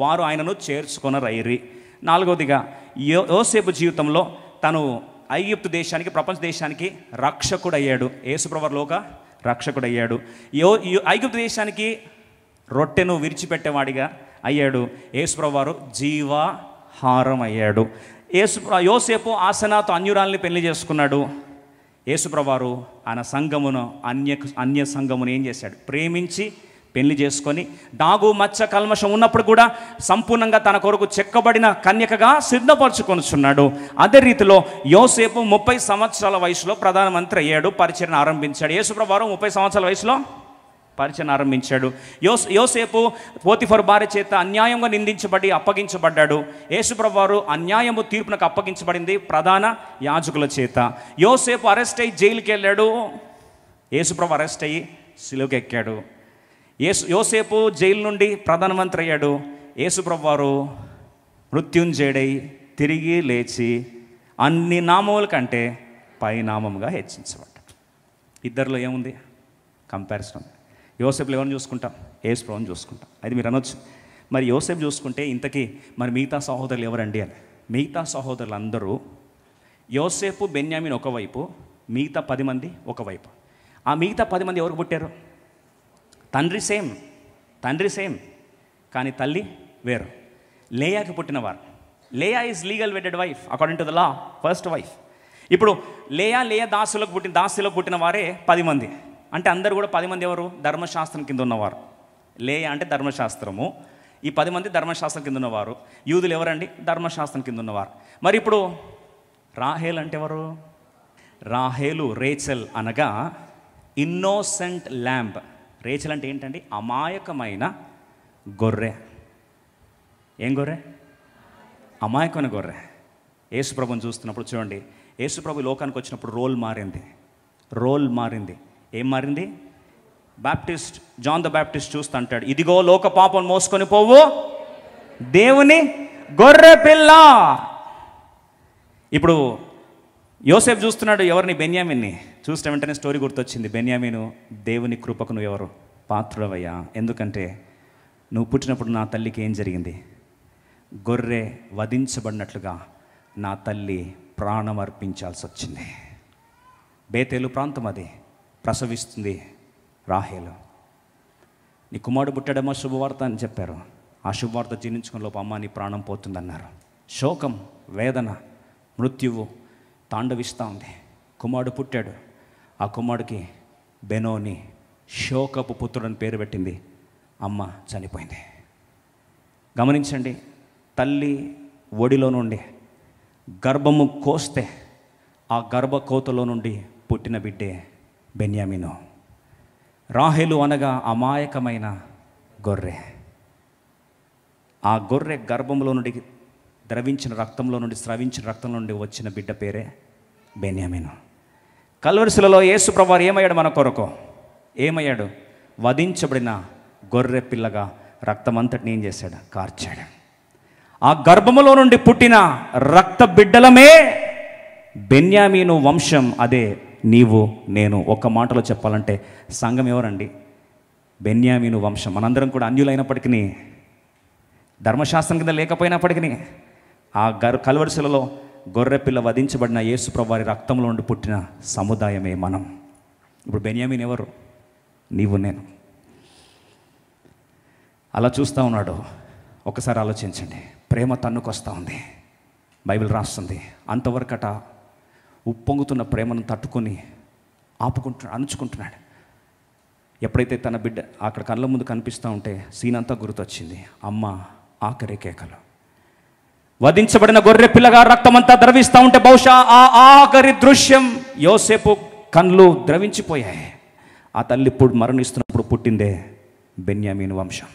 వారు ఆయనను చేర్చుకొనరైరి. 4వదిగా యోసేపు జీవితంలో తను ఐగుప్తు దేశానికి, ప్రపంచ దేశానికి రక్షకుడయ్యాడు. యేసుప్రభువు లోక రక్షకుడయ్యాడు. ఐగుప్తు దేశానికి రొట్టెను విరిచిపెట్టేవాడిగా అయ్యాడు. యేసుప్రభువు జీవాహారం అయ్యాడు. యోసేపు ఆసనాతో అన్యురాల్ని పెళ్లి చేసుకున్నాడు. యేసుప్రభువు ఆయన సంఘమును, అన్య సంఘమును ఏం చేశాడు? ప్రేమించి పెళ్లి చేసుకొని, డాగు మచ్చ కల్మషం ఉన్నప్పుడు కూడా సంపూర్ణంగా తన కొరకు చెక్కబడిన కన్యకగా సిద్ధపరచుకొనుచున్నాడు. అదే రీతిలో యోసేపు 30 సంవత్సరాల వయసులో ప్రధానమంత్రి అయ్యాడు, పరిచర్ను ఆరంభించాడు. యేసుప్రభువు 30 సంవత్సరాల వయసులో పరిచర్ను ఆరంభించాడు. యోసేపు పోతిఫరు భార్య చేత అన్యాయంగా నిందించబడి అప్పగించబడ్డాడు. యేసుప్రభువు అన్యాయము తీర్పునకు అప్పగించబడింది ప్రధాన యాజకుల చేత. యోసేపు అరెస్ట్ అయ్యి జైలుకి వెళ్ళాడు. యేసుప్రభువు అరెస్ట్ అయ్యి సిలువకి ఎక్కాడు. యోసేపు జైలు నుండి ప్రధానమంత్రి అయ్యాడు. యేసుప్రభువు మృత్యుంజయుడై తిరిగి లేచి అన్ని నామముల కంటే పైనామముగా హెచ్చించబడ్డాడు. ఇద్దరిలో ఏముంది? కంపారిజన్ ఉంది. యోసేపులో ఎవరిని చూసుకుంటాం? యేసుప్రభువుని చూసుకుంటాం. అది మీరు అనొచ్చు, మరి యోసేపు చూసుకుంటే ఇంతకీ మరి మిగతా సహోదరులు ఎవరండి అని. మిగతా సహోదరులు అందరూ యోసేపు, బెన్యామీన్ ఒకవైపు, మిగతా 10 మంది ఒకవైపు. ఆ మిగతా 10 మంది ఎవరికి పుట్టారు? తండ్రి సేమ్ కానీ తల్లి వేరు. లేయాకి పుట్టినవారు. Leah is legal wedded wife according to the law, first wife. ఇప్పుడు లేయా దాసులకు పుట్టిన వారే 10 మంది. అంటే అందరూ కూడా 10 మంది ఎవరు? ధర్మశాస్త్రం కింద ఉన్నవారు. లేయా అంటే ధర్మశాస్త్రము, ఈ 10 మంది ధర్మశాస్త్రం కింద ఉన్నవారు. యూదులు ఎవరండి? ధర్మశాస్త్రం కింద ఉన్నవారు. మరి ఇప్పుడు రాహేల్ అంటే ఎవరు? రాహేలు, రేచల్ అనగా ఇన్నోసెంట్ ల్యాంబ్. రేచల్ అంటే ఏంటండి? అమాయకమైన గొర్రె. ఏం గొర్రె? అమాయకమైన గొర్రె. యేసుప్రభుని చూస్తున్నప్పుడు చూడండి, యేసుప్రభు లోకానికి వచ్చినప్పుడు రోల్ మారింది. ఏం మారింది? జాన్ ద బ్యాప్టిస్ట్ చూస్తూ అంటాడు, ఇదిగో లోక పాపం మోసుకొని పోవు దేవుని గొర్రె పిల్ల. ఇప్పుడు యోసేపు చూస్తున్నాడు ఎవరిని? బెన్యామిన్ని. చూసిన వెంటనే స్టోరీ గుర్తొచ్చింది. బెన్యామీను, దేవుని కృపకు నువ్వు ఎవరు? పాత్రుడవయ్యా. ఎందుకంటే నువ్వు పుట్టినప్పుడు నా తల్లికి ఏం జరిగింది? గొర్రె వధించబడినట్లుగా నా తల్లి ప్రాణం అర్పించాల్సి వచ్చింది. బేతేలు ప్రాంతం అది. ప్రసవిస్తుంది రాహేలు. నీ కుమారుడు పుట్టాడమ్మా, శుభవార్త అని చెప్పారు. ఆ శుభవార్త జీర్ణించుకున్న లోపు అమ్మ నీ ప్రాణం పోతుందన్నారు. శోకం, వేదన, మృత్యువు తాండవిస్తూ ఉంది. కుమారుడు పుట్టాడు. ఆ కుమారుడికి బెనోని, శోకపు పుత్రుడని పేరు పెట్టింది. అమ్మ చనిపోయింది. గమనించండి, తల్లి ఒడిలో నుండి గర్భము కోస్తే ఆ గర్భకోతలో నుండి పుట్టిన బిడ్డే బెన్యామీను. రాహేలు అనగా అమాయకమైన గొర్రె. ఆ గొర్రె గర్భంలో నుండి ద్రవించిన రక్తంలో నుండి, స్రవించిన రక్తం నుండి వచ్చిన బిడ్డ పేరే బెన్యామీను. కల్వరిశిలలో యేసు ప్రభువారు ఏమయ్యాడు మన కొరకు? ఏమయ్యాడు? వధించబడిన గొర్రె పిల్లగా రక్తమంతటిని ఏం చేశాడు? కార్చాడు. ఆ గర్భములో నుండి పుట్టిన రక్త బిడ్డలమే బెన్యామీను వంశం. అదే నీవు నేను. ఒక్క మాటలో చెప్పాలంటే సంఘం ఎవరండి? బెన్యామీను వంశం. మనందరం కూడా అన్యులైనప్పటికీ, ధర్మశాస్త్రం కింద లేకపోయినప్పటికీ, ఆ కల్వరిశిలలో గొర్రెపిల్ల వధించబడిన యేసు ప్రభువారి రక్తంలో నుండి పుట్టిన సముదాయమే మనం. ఇప్పుడు బెన్యామీన్ ఎవరు? నీవు నేను. అలా చూస్తూ ఉన్నాడు. ఒకసారి ఆలోచించండి. ప్రేమ తన్నుకొస్తూ ఉంది. బైబిల్ రాస్తుంది. అంతవరకట ఉప్పొంగుతున్న ప్రేమను తట్టుకొని అణుచుకుంటున్నాడు. ఎప్పుడైతే తన బిడ్డ అక్కడ కళ్ళ ముందు కనిపిస్తూ ఉంటే సీన్ అంతా గుర్తొచ్చింది. అమ్మ ఆఖరి కేకలు. వధించబడిన గొర్రె పిల్లగా రక్తమంతా ద్రవిస్తూ ఉంటే బహుశా ఆ ఆఖరి దృశ్యం యోసేపు కళ్ళు ద్రవించిపోయాయి. ఆ తల్లి ఇప్పుడు మరణిస్తున్నప్పుడు పుట్టిందే బెన్యామీను వంశం.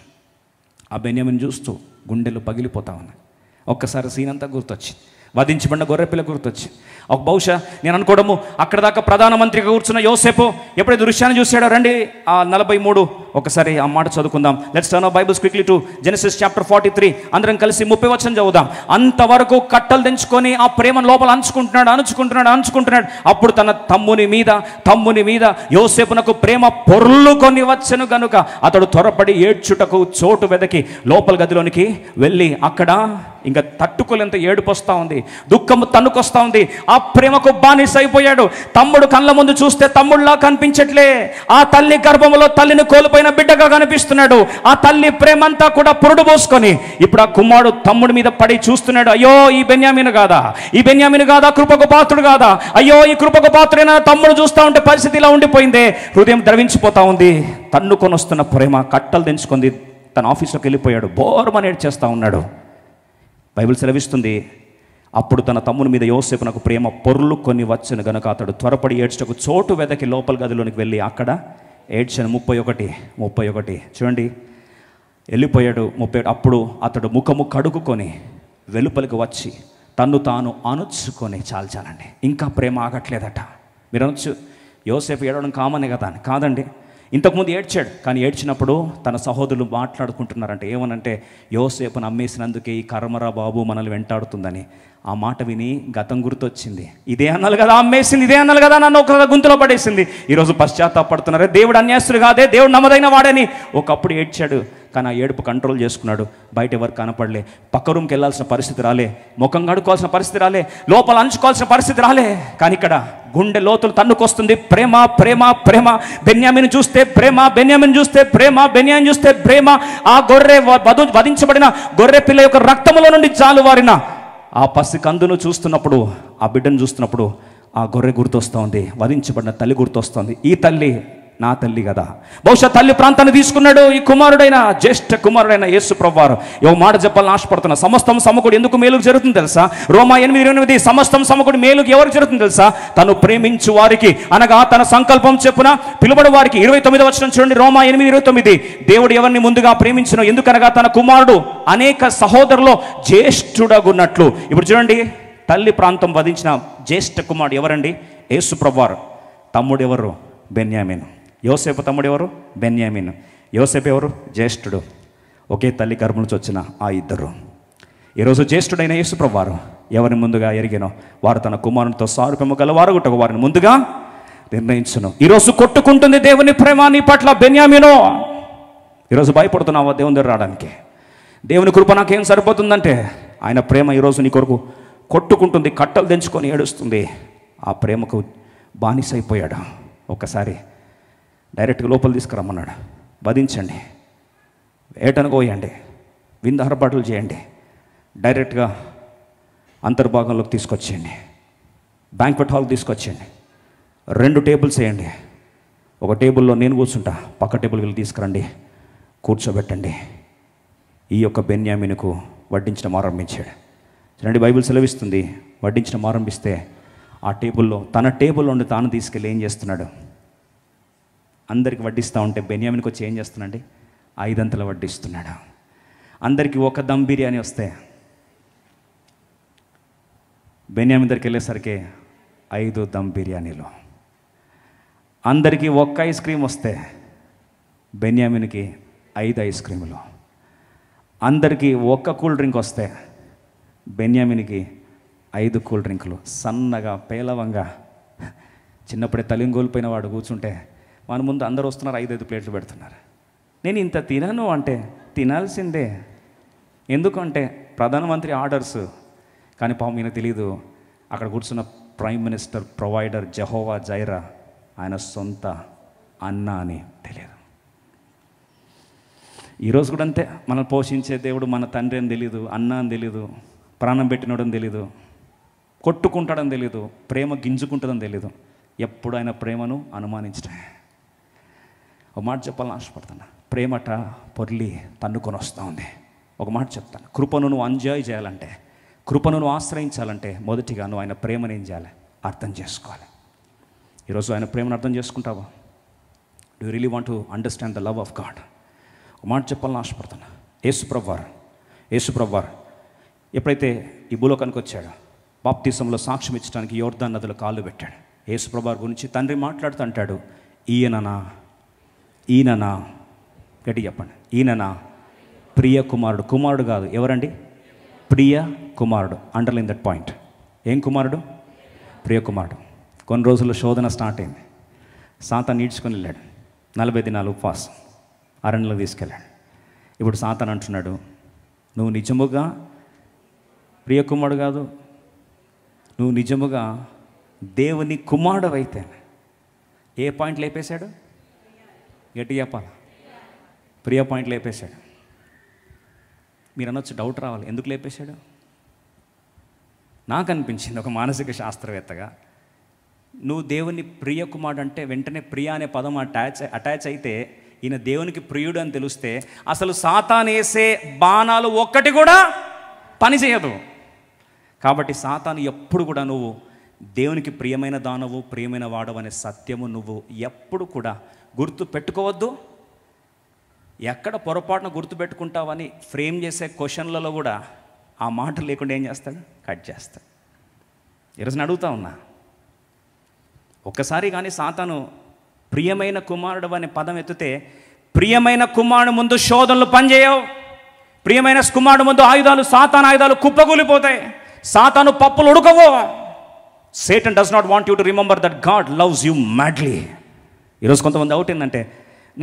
ఆ బెన్యామీను చూస్తూ గుండెలు పగిలిపోతా ఉన్నాయి. ఒక్కసారి సీన్ అంతా గుర్తొచ్చింది. వధించబడిన గొర్రెపిల్ల గుర్తొచ్చి ఒక బహుశా నేను అనుకోవడము అక్కడ దాకా ప్రధానమంత్రిగా కూర్చున్న యోసేపు ఎప్పుడైతే దృశ్యాన్ని చూశాడో, రండి ఆ 43 ఒకసారి ఆ మాట చదువుకుందాం. Let's turn our Bibles quickly to Genesis chapter 43. అందరం కలిసి 30 వచనం చదువుదాం. అంతవరకు కట్టలు తెంచుకొని ఆ ప్రేమ లోపల అంచుకుంటున్నాడు. అప్పుడు తన తమ్ముని మీద యోసేపునకు ప్రేమ పొర్లుకొని వచ్చెను గనుక అతడు త్వరపడి ఏడ్చుటకు చోటు వెదకి లోపల గదిలోనికి వెళ్ళి అక్కడ ఇంకా తట్టుకోలేంత ఏడుపు వస్తూ ఉంది, దుఃఖము తన్నుకొస్తా ఉంది. ఆ ప్రేమకు బానిస అయిపోయాడు. తమ్ముడు కళ్ళ ముందు చూస్తే తమ్ముడులా కనిపించట్లే. ఆ తల్లి గర్భంలో తల్లిని కోల్పోయిన బిడ్డగా కనిపిస్తున్నాడు. ఆ తల్లి ప్రేమంతా కూడా పురుడు పోసుకొని ఇప్పుడు ఆ కుమారుడు తమ్ముడి మీద పడి చూస్తున్నాడు. అయ్యో ఈ బెన్యామీను కాదా? కృపకు పాత్రుడు కాదా? అయ్యో ఈ కృపకు పాత్రుడైన తమ్ముడు చూస్తూ ఉంటే పరిస్థితి ఇలా ఉండిపోయిందే. హృదయం ద్రవించిపోతా ఉంది. తన్నుకొని వస్తున్న ప్రేమ కట్టలు తెంచుకుంది. తన ఆఫీస్లోకి వెళ్ళిపోయాడు. బోర్మని ఏడ్చేస్తూ ఉన్నాడు. బైబిల్ సెలవిస్తుంది, అప్పుడు తన తమ్ముని మీద యోసేపునకు ప్రేమ పొర్లుకొని వచ్చెను గనుక అతడు త్వరపడి ఏడ్చుటకు చోటు వెదకి లోపల గదిలోనికి వెళ్ళి అక్కడ ఏడ్చాను. 31 చూడండి, వెళ్ళిపోయాడు. 30 అప్పుడు అతడు ముఖము కడుగుకొని వెలుపలికి వచ్చి తన్ను తాను అణుచుకొని చాలండి. ఇంకా ప్రేమ ఆగట్లేదట. మీరు అనొచ్చు యోసేపు ఏడవడం కామనే కదా అని. కాదండి, ఇంతకుముందు ఏడ్చాడు. కానీ ఏడ్చినప్పుడు తన సహోదరులు మాట్లాడుకుంటున్నారంటే ఏమనంటే, యోసేపును అమ్మేసినందుకే ఈ కర్మరా బాబు మనల్ని వెంటాడుతుందని. ఆ మాట విని గతం గుర్తొచ్చింది. ఇదే అన్నాలు కదా అమ్మేసింది, ఇదే అన్నాలు కదా నన్ను ఒక గుంతలో పడేసింది. ఈరోజు పశ్చాత్తాపడుతున్నారు. దేవుడు అన్యాస్తులు కాదే, దేవుడు నమ్మదైన వాడని. ఒకప్పుడు ఏడ్చాడు, కానీ ఆ ఏడుపు కంట్రోల్ చేసుకున్నాడు. బయట ఎవరు కనపడలే. పక్క రూమ్కి వెళ్ళాల్సిన పరిస్థితి రాలే. ముఖం కడుక్కోవాల్సిన పరిస్థితి రాలే. లోపల అంచుకోవాల్సిన పరిస్థితి రాలే. కానీ ఇక్కడ గుండె లోతులు తన్నుకొస్తుంది. ప్రేమ. బెన్యామీను చూస్తే ప్రేమ, బెన్యామీను చూస్తే ప్రేమ. ఆ గొర్రె వధించబడిన గొర్రె పిల్ల యొక్క రక్తములో నుండి జాలువారిన ఆ పసి కందును చూస్తున్నప్పుడు, ఆ బిడ్డను చూస్తున్నప్పుడు ఆ గొర్రె గుర్తొస్తూ ఉంది. వధించబడిన తల్లి గుర్తొస్తుంది. ఈ తల్లి నా తల్లి కదా. బహుశా తల్లి ప్రాంతాన్ని తీసుకున్నాడు ఈ కుమారుడైన, జ్యేష్ఠ కుమారుడైన యేసు ప్రభువారు. ఏవో మాట చెప్పాలని ఆశపడుతున్నా. సమస్తం సమకూడి ఎందుకు మేలుకు జరుగుతుంది తెలుసా? రోమా 8:28 సమస్తం సమకూడి మేలుకు ఎవరికి జరుగుతుంది తెలుసా? తను ప్రేమించు వారికి, అనగా తన సంకల్పం చెప్పున పిలువడు వారికి. 29వ వచనం చూడండి, రోమా 8:29. దేవుడు ఎవరిని ముందుగా ప్రేమించును, ఎందుకనగా తన కుమారుడు అనేక సహోదరులో జ్యేష్ఠుడగున్నట్లు. ఇప్పుడు చూడండి, తల్లి ప్రాంతం వధించిన జ్యేష్ఠ కుమారుడు ఎవరండి? యేసు ప్రభువారు. తమ్ముడు ఎవరు? బెన్యామీను. యోసేపు తమ్ముడు ఎవరు? బెన్యామీను. యోసేపు ఎవరు? జ్యేష్ఠుడు. ఒకే తల్లి గర్భం నుంచి వచ్చిన ఆ ఇద్దరు. ఈరోజు జ్యేష్ఠుడైన యేసుప్రభువు వారు ఎవరిని ముందుగా ఎరిగినో వారు తన కుమారునితో సారూప్యము గలవారుగుటకు వారిని ముందుగా నిర్ణయించును. ఈరోజు కొట్టుకుంటుంది దేవుని ప్రేమ నీ పట్ల బెన్యామీనో. ఈరోజు భయపడుతున్నావా దేవుని దగ్గర రావడానికి? దేవుని కృప నాకేం సరిపోతుందంటే ఆయన ప్రేమ ఈరోజు నీ కొరకు కొట్టుకుంటుంది, కట్టలు తెంచుకొని ఏడుస్తుంది. ఆ ప్రేమకు బానిసైపోయాడు. ఒక్కసారి డైరెక్ట్గా లోపల తీసుకురమ్మన్నాడు. వధించండి, వేటను కోయండి, విందు ఆర్భాటాలు చేయండి, డైరెక్ట్గా అంతర్భాగంలోకి తీసుకొచ్చేయండి, బ్యాంక్వెట్ హాల్ తీసుకొచ్చేయండి, 2 టేబుల్స్ వేయండి. ఒక టేబుల్లో నేను కూర్చుంటా, పక్క టేబుల్ వెళ్ళి తీసుకురండి, కూర్చోబెట్టండి. ఈ యొక్క బెన్యామీనుకు వడ్డించడం ఆరంభించాడు. చూడండి, బైబిల్ సెలవిస్తుంది, వడ్డించడం ఆరంభిస్తే ఆ టేబుల్లో తన టేబుల్ నుండి తాను తీసుకెళ్ళి ఏం చేస్తున్నాడు? అందరికి వడ్డిస్తూ ఉంటే బెన్యామీనుకు వచ్చి ఏం చేస్తున్నాడు? 5 అంతలు వడ్డిస్తున్నాడు. అందరికీ ఒక దమ్ బిర్యానీ వస్తే బెన్యామీన్ దగ్గరికి వెళ్ళేసరికి 5 దమ్ బిర్యానీలు. అందరికీ ఒక్క ఐస్ క్రీమ్ వస్తే బెన్యామీన్కి 5 ఐస్ క్రీములు. అందరికీ ఒక్క కూల్ డ్రింక్ వస్తే బెన్యామీన్కి 5 కూల్ డ్రింకులు. సన్నగా పేలవంగా చిన్నప్పుడే తలింగోల్పోయిన వాడు కూర్చుంటే మన ముందు అందరూ వస్తున్నారు, 5 ప్లేట్లు పెడుతున్నారు. నేను ఇంత తినను అంటే తినాల్సిందే. ఎందుకంటే ప్రధానమంత్రి ఆర్డర్స్. కానీ పాపం ఈయన తెలియదు, అక్కడ కూర్చున్న prime minister provider Jehovah Jaira ఆయన సొంత అన్న అని తెలియదు. ఈరోజు కూడా అంతే. మనల్ని పోషించే దేవుడు మన తండ్రి అని తెలీదు, అన్న అని తెలీదు, ప్రాణం పెట్టినోడని తెలీదు, కొట్టుకుంటాడని తెలీదు, ప్రేమ గింజుకుంటుందని తెలీదు. ఎప్పుడు ఆయన ప్రేమను అనుమానించడం. ఒక మాట చెప్పాలని ఆశపడుతున్నా. ప్రేమట పొర్లి తన్నుకొని వస్తూ ఉంది. ఒక మాట చెప్తాను, కృపను నువ్వు ఎంజాయ్ చేయాలంటే, కృపను నువ్వు ఆశ్రయించాలంటే మొదటిగా నువ్వు ఆయన ప్రేమను ఏం చేయాలి? అర్థం చేసుకోవాలి. ఈరోజు ఆయన ప్రేమను అర్థం చేసుకుంటావా? Do you really want to understand the love of God? ఒక మాట చెప్పాలని ఆశపడుతున్నా. యేసుప్రభువు వారు ఎప్పుడైతే ఈ భూలోకానికి వచ్చాడో బాప్తిసంలో సాక్ష్యం ఇచ్చడానికి యోర్దాన్ నదిలో కాళ్ళు పెట్టాడు. యేసుప్రభువు వారి గురించి తండ్రి మాట్లాడుతూ అంటాడు, ఈయననా గట్టి చెప్పండి, ఈయననా ప్రియ కుమారుడు. కుమారుడు కాదు, ఎవరండి? ప్రియ కుమారుడు. Underline that point. ఏం కుమారుడు? ప్రియ కుమారుడు. కొన్ని రోజుల్లో శోధన స్టార్ట్ అయింది. సాతాను ఈడ్చుకొని వెళ్ళాడు. 40 దినాలు ఉపవాసం అరణ్యంలో తీసుకెళ్ళాడు. ఇప్పుడు సాతాను అంటున్నాడు, నువ్వు నిజముగా ప్రియ కుమారుడు కాదు, నువ్వు నిజముగా దేవుని కుమారుడు అయితే. ఏ పాయింట్ లేపేశాడు? గట్టి చెప్పాలి. ప్రియ పాయింట్ లేపేశాడు. మీరు అనొచ్చు, డౌట్ రావాలి, ఎందుకు లేపేశాడు? నాకు అనిపించింది ఒక మానసిక శాస్త్రవేత్తగా, నువ్వు దేవుని ప్రియ కుమారుడు అంటే వెంటనే ప్రియ అనే పదం అటాచ్ అయితే ఈయన దేవునికి ప్రియుడు అని తెలిస్తే అసలు సాతాను వేసే బాణాలు ఒక్కటి కూడా పనిచేయదు. కాబట్టి సాతాను ఎప్పుడు కూడా నువ్వు దేవునికి ప్రియమైన దానవు, ప్రియమైన వాడవు అనే సత్యము నువ్వు ఎప్పుడు కూడా గుర్తు పెట్టుకోవద్దు. ఎక్కడ పొరపాటున గుర్తుపెట్టుకుంటావని ఫ్రేమ్ చేసే క్వశ్చన్లలో కూడా ఆ మాట లేకుండా ఏం చేస్తాడు? కట్ చేస్తాడు. ఈరోజు నేను అడుగుతా ఉన్నా, ఒక్కసారి కానీ సాతాను ప్రియమైన కుమారుడు అనే పదం ఎత్తితే ప్రియమైన కుమారుడు ముందు శోధనలు పనిచేయవు. ప్రియమైన కుమారుడు ముందు ఆయుధాలు, సాతాను ఆయుధాలు కుప్పకూలిపోతాయి. సాతాను పప్పులు ఉడకవు. Satan does not want you to remember that God loves you madly. ఈరోజు కొంతమంది డౌట్ ఏంటంటే,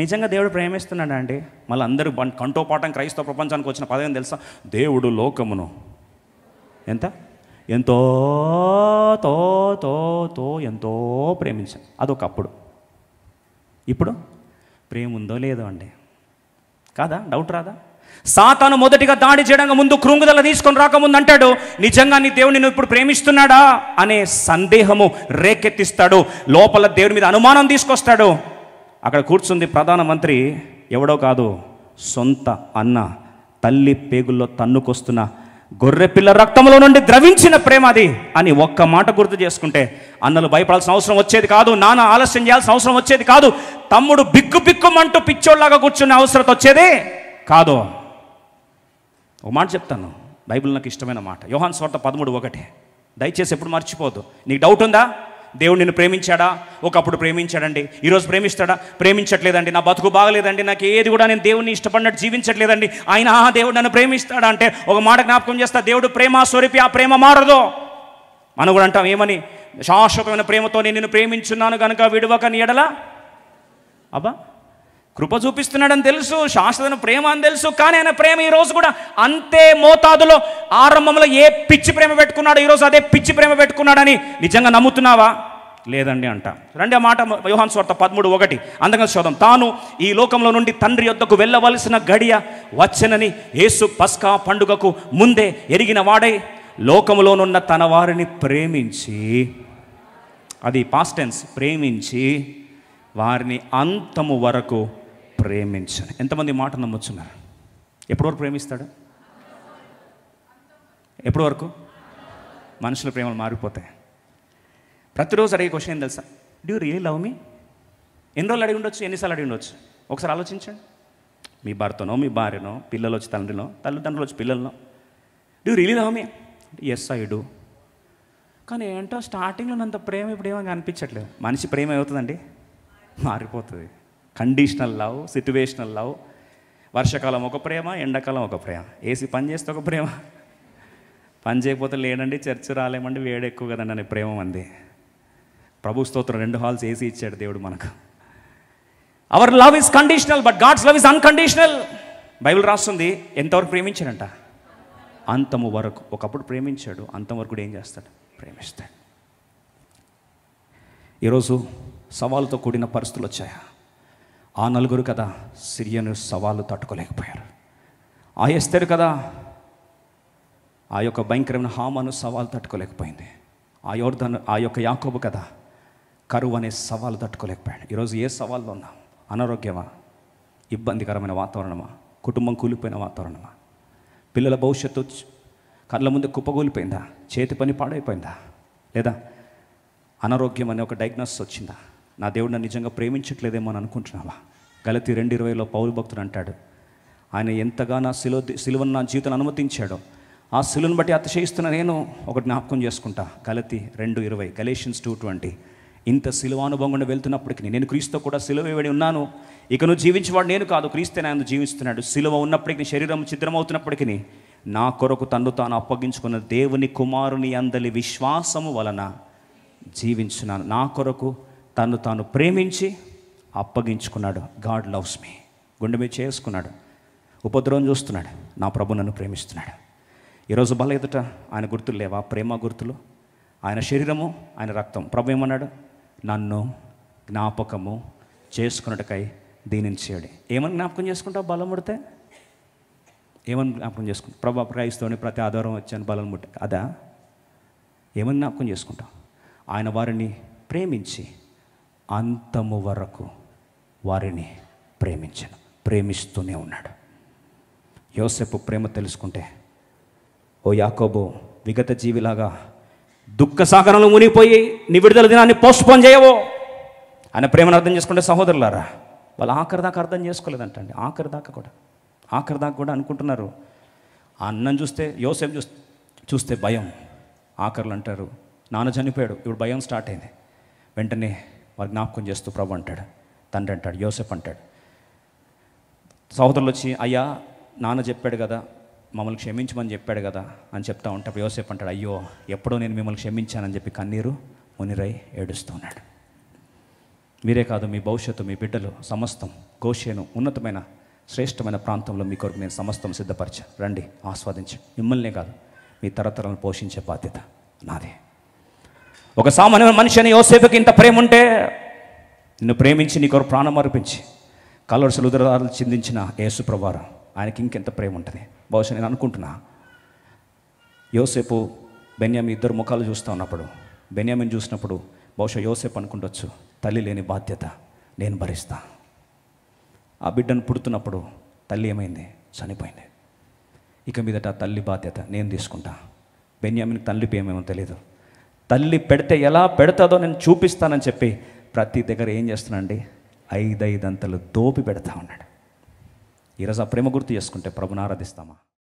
నిజంగా దేవుడు ప్రేమిస్తున్నాడా అండి? మళ్ళీ అందరూ కంటోపాఠం క్రైస్తవ ప్రపంచానికి వచ్చిన పదం తెలుసా? దేవుడు లోకమును ఎంతో ఎంతో ప్రేమించాడు. అదొకప్పుడు. ఇప్పుడు ప్రేమ ఉందో లేదో అండి? కాదా? డౌట్ రాదా? సాతాను మొదటిగా దాడి చేయడానికి ముందు కృంగుదల తీసుకొని రాకముందు అంటాడు, నిజంగా నీ దేవుడు నిన్ను ఇప్పుడు ప్రేమిస్తున్నాడా అనే సందేహము రేకెత్తిస్తాడు. లోపల దేవుడి మీద అనుమానం తీసుకొస్తాడు. అక్కడ కూర్చుంది ప్రధానమంత్రి, ఎవడో కాదు, సొంత అన్న, తల్లి పేగుల్లో తన్నుకొస్తున్న గొర్రెపిల్ల రక్తంలో నుండి ద్రవించిన ప్రేమ అది అని ఒక్క మాట గుర్తు చేసుకుంటే అన్నలు భయపడాల్సిన అవసరం వచ్చేది కాదు. నాన్న ఆలస్యం చేయాల్సిన అవసరం వచ్చేది కాదు. తమ్ముడు బిక్కుమంటూ పిచ్చోళ్ళలాగా కూర్చునే అవసరం వచ్చేదే కాదు. ఒక మాట చెప్తాను, బైబిల్ నాకు ఇష్టమైన మాట, యోహాను సువార్త 13:1. దయచేసి ఎప్పుడు మర్చిపోవద్దు. నీకు డౌట్ ఉందా? దేవుడు నిన్ను ప్రేమించాడా? ఒకప్పుడు ప్రేమించాడండి. ఈరోజు ప్రేమిస్తాడా? ప్రేమించట్లేదండి. నా బతుకు బాగలేదండి, నాకు ఏది కూడా నేను దేవుడిని ఇష్టపడినట్టు జీవించట్లేదండి, అయినా దేవుడు నన్ను ప్రేమిస్తాడా అంటే ఒక మాట జ్ఞాపకం చేస్తా, దేవుడు ప్రేమ స్వరూపి, ఆ ప్రేమ మారదు. మనం కూడా అంటాం ఏమని? శాశ్వతమైన ప్రేమతో నేను నిన్ను ప్రేమించున్నాను కనుక విడువక నీ ఎడల అబ్బా కృప చూపిస్తున్నాడని తెలుసు, శాశ్వతమైన ప్రేమ అని తెలుసు, కానీ ఆయన ప్రేమ ఈరోజు కూడా అంతే మోతాదులో, ఆరంభంలో ఏ పిచ్చి ప్రేమ పెట్టుకున్నాడో ఈరోజు అదే పిచ్చి ప్రేమ పెట్టుకున్నాడని నిజంగా నమ్ముతున్నావా? లేదండి అంట. రండి ఆ మాట యోహాను సువార్త 13:1 అందంగా చదువుదాం. తాను ఈ లోకంలో నుండి తండ్రి యొద్దకు వెళ్ళవలసిన గడియ వచ్చెనని యేసు పస్కా పండుగకు ముందే ఎరిగిన వాడై లోకములోనున్న తన వారిని ప్రేమించి, అది పాస్ట్ టెన్స్, ప్రేమించి వారిని అంతము వరకు ప్రేమించను. ఎంతమంది మాట నమ్మొచ్చున్నారు? ఎప్పటి వరకు ప్రేమిస్తాడు? ఎప్పటి వరకు? మనుషుల ప్రేమలు మారిపోతాయి. ప్రతిరోజు అడిగే క్వశ్చన్ ఏం తెలుసా? డూ యూ రియల్లీ లవ్ మీ? ఎన్ని రోజులు అడిగి ఉండొచ్చు, ఎన్నిసార్లు అడిగి ఉండొచ్చు? ఒకసారి ఆలోచించండి. మీ భర్తనో, మీ భార్యనో, పిల్లలు వచ్చి తండ్రినో, తల్లిదండ్రులు వచ్చి పిల్లలనో, do you really love me? Yes I do. కానీ ఏంటో స్టార్టింగ్లో అంత ప్రేమ ఇప్పుడు ఏమో అనిపించట్లేదు. మనిషి ప్రేమ ఏమవుతుందండి? మారిపోతుంది. Conditional love, situational love. వర్షాకాలం ఒక ప్రేమ, ఎండాకాలం ఒక ప్రేమ. ఏసీ పని చేస్తే ఒక ప్రేమ, పని చేయకపోతే లేదండి చర్చ్ రాలేమండి, వేడి ఎక్కువ కదండి అనే ప్రేమ మంది. ప్రభు స్తోత్రం, 2 హాల్స్ ఏసీ ఇచ్చాడు దేవుడు మనకు. Our love is conditional but God's love is unconditional. Bible రాస్తుంది ఎంతవరకు ప్రేమించాడంట? అంతము వరకు. ఒకప్పుడు ప్రేమించాడు, అంతం వరకు కూడా ఏం చేస్తాడు? ప్రేమిస్తాడు. ఈరోజు సవాలుతో కూడిన పరిస్థితులు వచ్చాయా? ఆ నలుగురు కదా సిరియను సవాలు తట్టుకోలేకపోయారు. ఆ ఎస్తేరు కదా ఆ యొక్క భయంకరమైన హామాను సవాలు తట్టుకోలేకపోయింది. ఆ యొక్క యాకోబు కదా కరువు అనే సవాలు తట్టుకోలేకపోయాడు. ఈరోజు ఏ సవాల్లో ఉన్నాం? అనారోగ్యమా? ఇబ్బందికరమైన వాతావరణమా? కుటుంబం కూలిపోయిన వాతావరణమా? పిల్లల భవిష్యత్తు కళ్ళ ముందు కుప్పగూలిపోయిందా? చేతి పని పాడైపోయిందా? లేదా అనారోగ్యం అనే ఒక డయాగ్నోసిస్ వచ్చిందా? నా దేవుడు నన్ను నిజంగా ప్రేమించట్లేదేమో అని అనుకుంటున్నావా? గలతీ 2:20 పౌలు భక్తుడు అంటాడు, ఆయన ఎంతగా నా సిలువను నా జీవితాన్ని అనుమతించాడో ఆ సిలువను బట్టి అతిశయిస్తున్న నేను ఒక జ్ఞాపకం చేసుకుంటా. గలతీ 2:20, గలేషియన్స్ 2:20. ఇంత సిలువానుభవం గుండా వెళ్తున్నప్పటికీ నేను క్రీస్తుతో కూడా సిలువ వేడి ఉన్నాను, ఇక నువ్వు జీవించేవాడు నేను కాదు, క్రీస్తే ఆయన జీవిస్తున్నాడు. సిలువ ఉన్నప్పటికీ, శరీరం ఛిద్రమవుతున్నప్పటికీ నా కొరకు తన్ను తాను అప్పగించుకున్న దేవుని కుమారుని అందలి విశ్వాసము వలన జీవించున్నాను. నా కొరకు తను తాను ప్రేమించి అప్పగించుకున్నాడు. God loves me. గుండె మీద చేసుకున్నాడు. ఉపద్రవం చూస్తున్నాడు. నా ప్రభు నన్ను ప్రేమిస్తున్నాడు. ఈరోజు బల ఎదుట ఆయన గుర్తులు లేవా? ప్రేమ గుర్తులు. ఆయన శరీరము, ఆయన రక్తం. ప్రభు ఏమన్నాడు? నన్ను జ్ఞాపకము చేసుకున్నట్టుకై దీనిని చేయడు. ఏమని జ్ఞాపకం చేసుకుంటావు? బలం ముడితే ఏమని జ్ఞాపకం చేసుకుంటావు? ప్రభు క్రైస్తవుని ప్రతి ఆధారం వచ్చాను బలం ముట్టే అదా? ఏమని జ్ఞాపకం చేసుకుంటావు? ఆయన వారిని ప్రేమించి అంతము వరకు వారిని ప్రేమించను, ప్రేమిస్తూనే ఉన్నాడు. యోసేపు ప్రేమ తెలుసుకుంటే, ఓ యాకోబు విగత జీవిలాగా దుఃఖ సాగరంలో మునిగిపోయి నీ విడుదల దినాన్ని పోస్ట్పోన్ చేయవో. ఆయన ప్రేమను అర్థం చేసుకుంటే సహోదరులారా, వాళ్ళు ఆఖరి దాకా అర్థం చేసుకోలేదంటండి. ఆఖరి దాకా కూడా అనుకుంటున్నారు. ఆ అన్నం చూస్తే, యోసేపు చూస్తే భయం. ఆఖరులు అంటారు నాన్న చనిపోయాడు, ఇప్పుడు భయం స్టార్ట్ అయింది. వెంటనే వారు జ్ఞాపకం చేస్తూ ప్రభు అంటాడు, తండ్రి అంటాడు, యోసేపు అంటాడు. సహోదరులు వచ్చి, అయ్యా నాన్న చెప్పాడు కదా, మమ్మల్ని క్షమించమని చెప్పాడు కదా అని చెప్తా ఉంటే అప్పుడు యోసేపు అంటాడు, అయ్యో ఎప్పుడో నేను మిమ్మల్ని క్షమించానని చెప్పి కన్నీరు మునిరై ఏడుస్తూ ఉన్నాడు. మీరే కాదు, మీ భవిష్యత్తు, మీ బిడ్డలు సమస్తం గోషేను ఉన్నతమైన శ్రేష్టమైన ప్రాంతంలో మీ కొరకు నేను సమస్తం సిద్ధపరిచా. రండి ఆస్వాదించండి. మిమ్మల్నే కాదు, మీ తరతరాలను పోషించే బాధ్యత నాదే. ఒక సామాన్య మనిషి అని యోసేపుకి ఇంత ప్రేమ ఉంటే, నిన్ను ప్రేమించి నీ కొరకు ప్రాణం అర్పించి కలవరసలు ఉదరాలు చిందించిన యేసు ప్రభువారు ఆయనకి ఇంకెంత ప్రేమ ఉంటుంది. బహుశా నేను అనుకుంటున్నా, యోసేపు బెన్యామీన్ ఇద్దరు ముఖాలు చూస్తూ ఉన్నప్పుడు, బెన్యామీన్ చూసినప్పుడు బహుశా యోసేపు అనుకుంటొచ్చు, తల్లి లేని బాధ్యత నేను భరిస్తా. ఆ బిడ్డను పుడుతున్నప్పుడు తల్లి ఏమైంది? చనిపోయింది. ఇక మీదట తల్లి బాధ్యత నేను తీసుకుంటా. బెన్యామీన్ తల్లి ఏమేమో తెలియదు, తల్లి పెడితే ఎలా పెడతాదో నేను చూపిస్తానని చెప్పి ప్రతి దగ్గర ఏం చేస్తున్నానండి? 5 అంతలు దోపి పెడతా ఉన్నాడు. ఈరోజు ఆ ప్రేమ గుర్తు చేసుకుంటే ప్రభుని ఆరాధిస్తామా?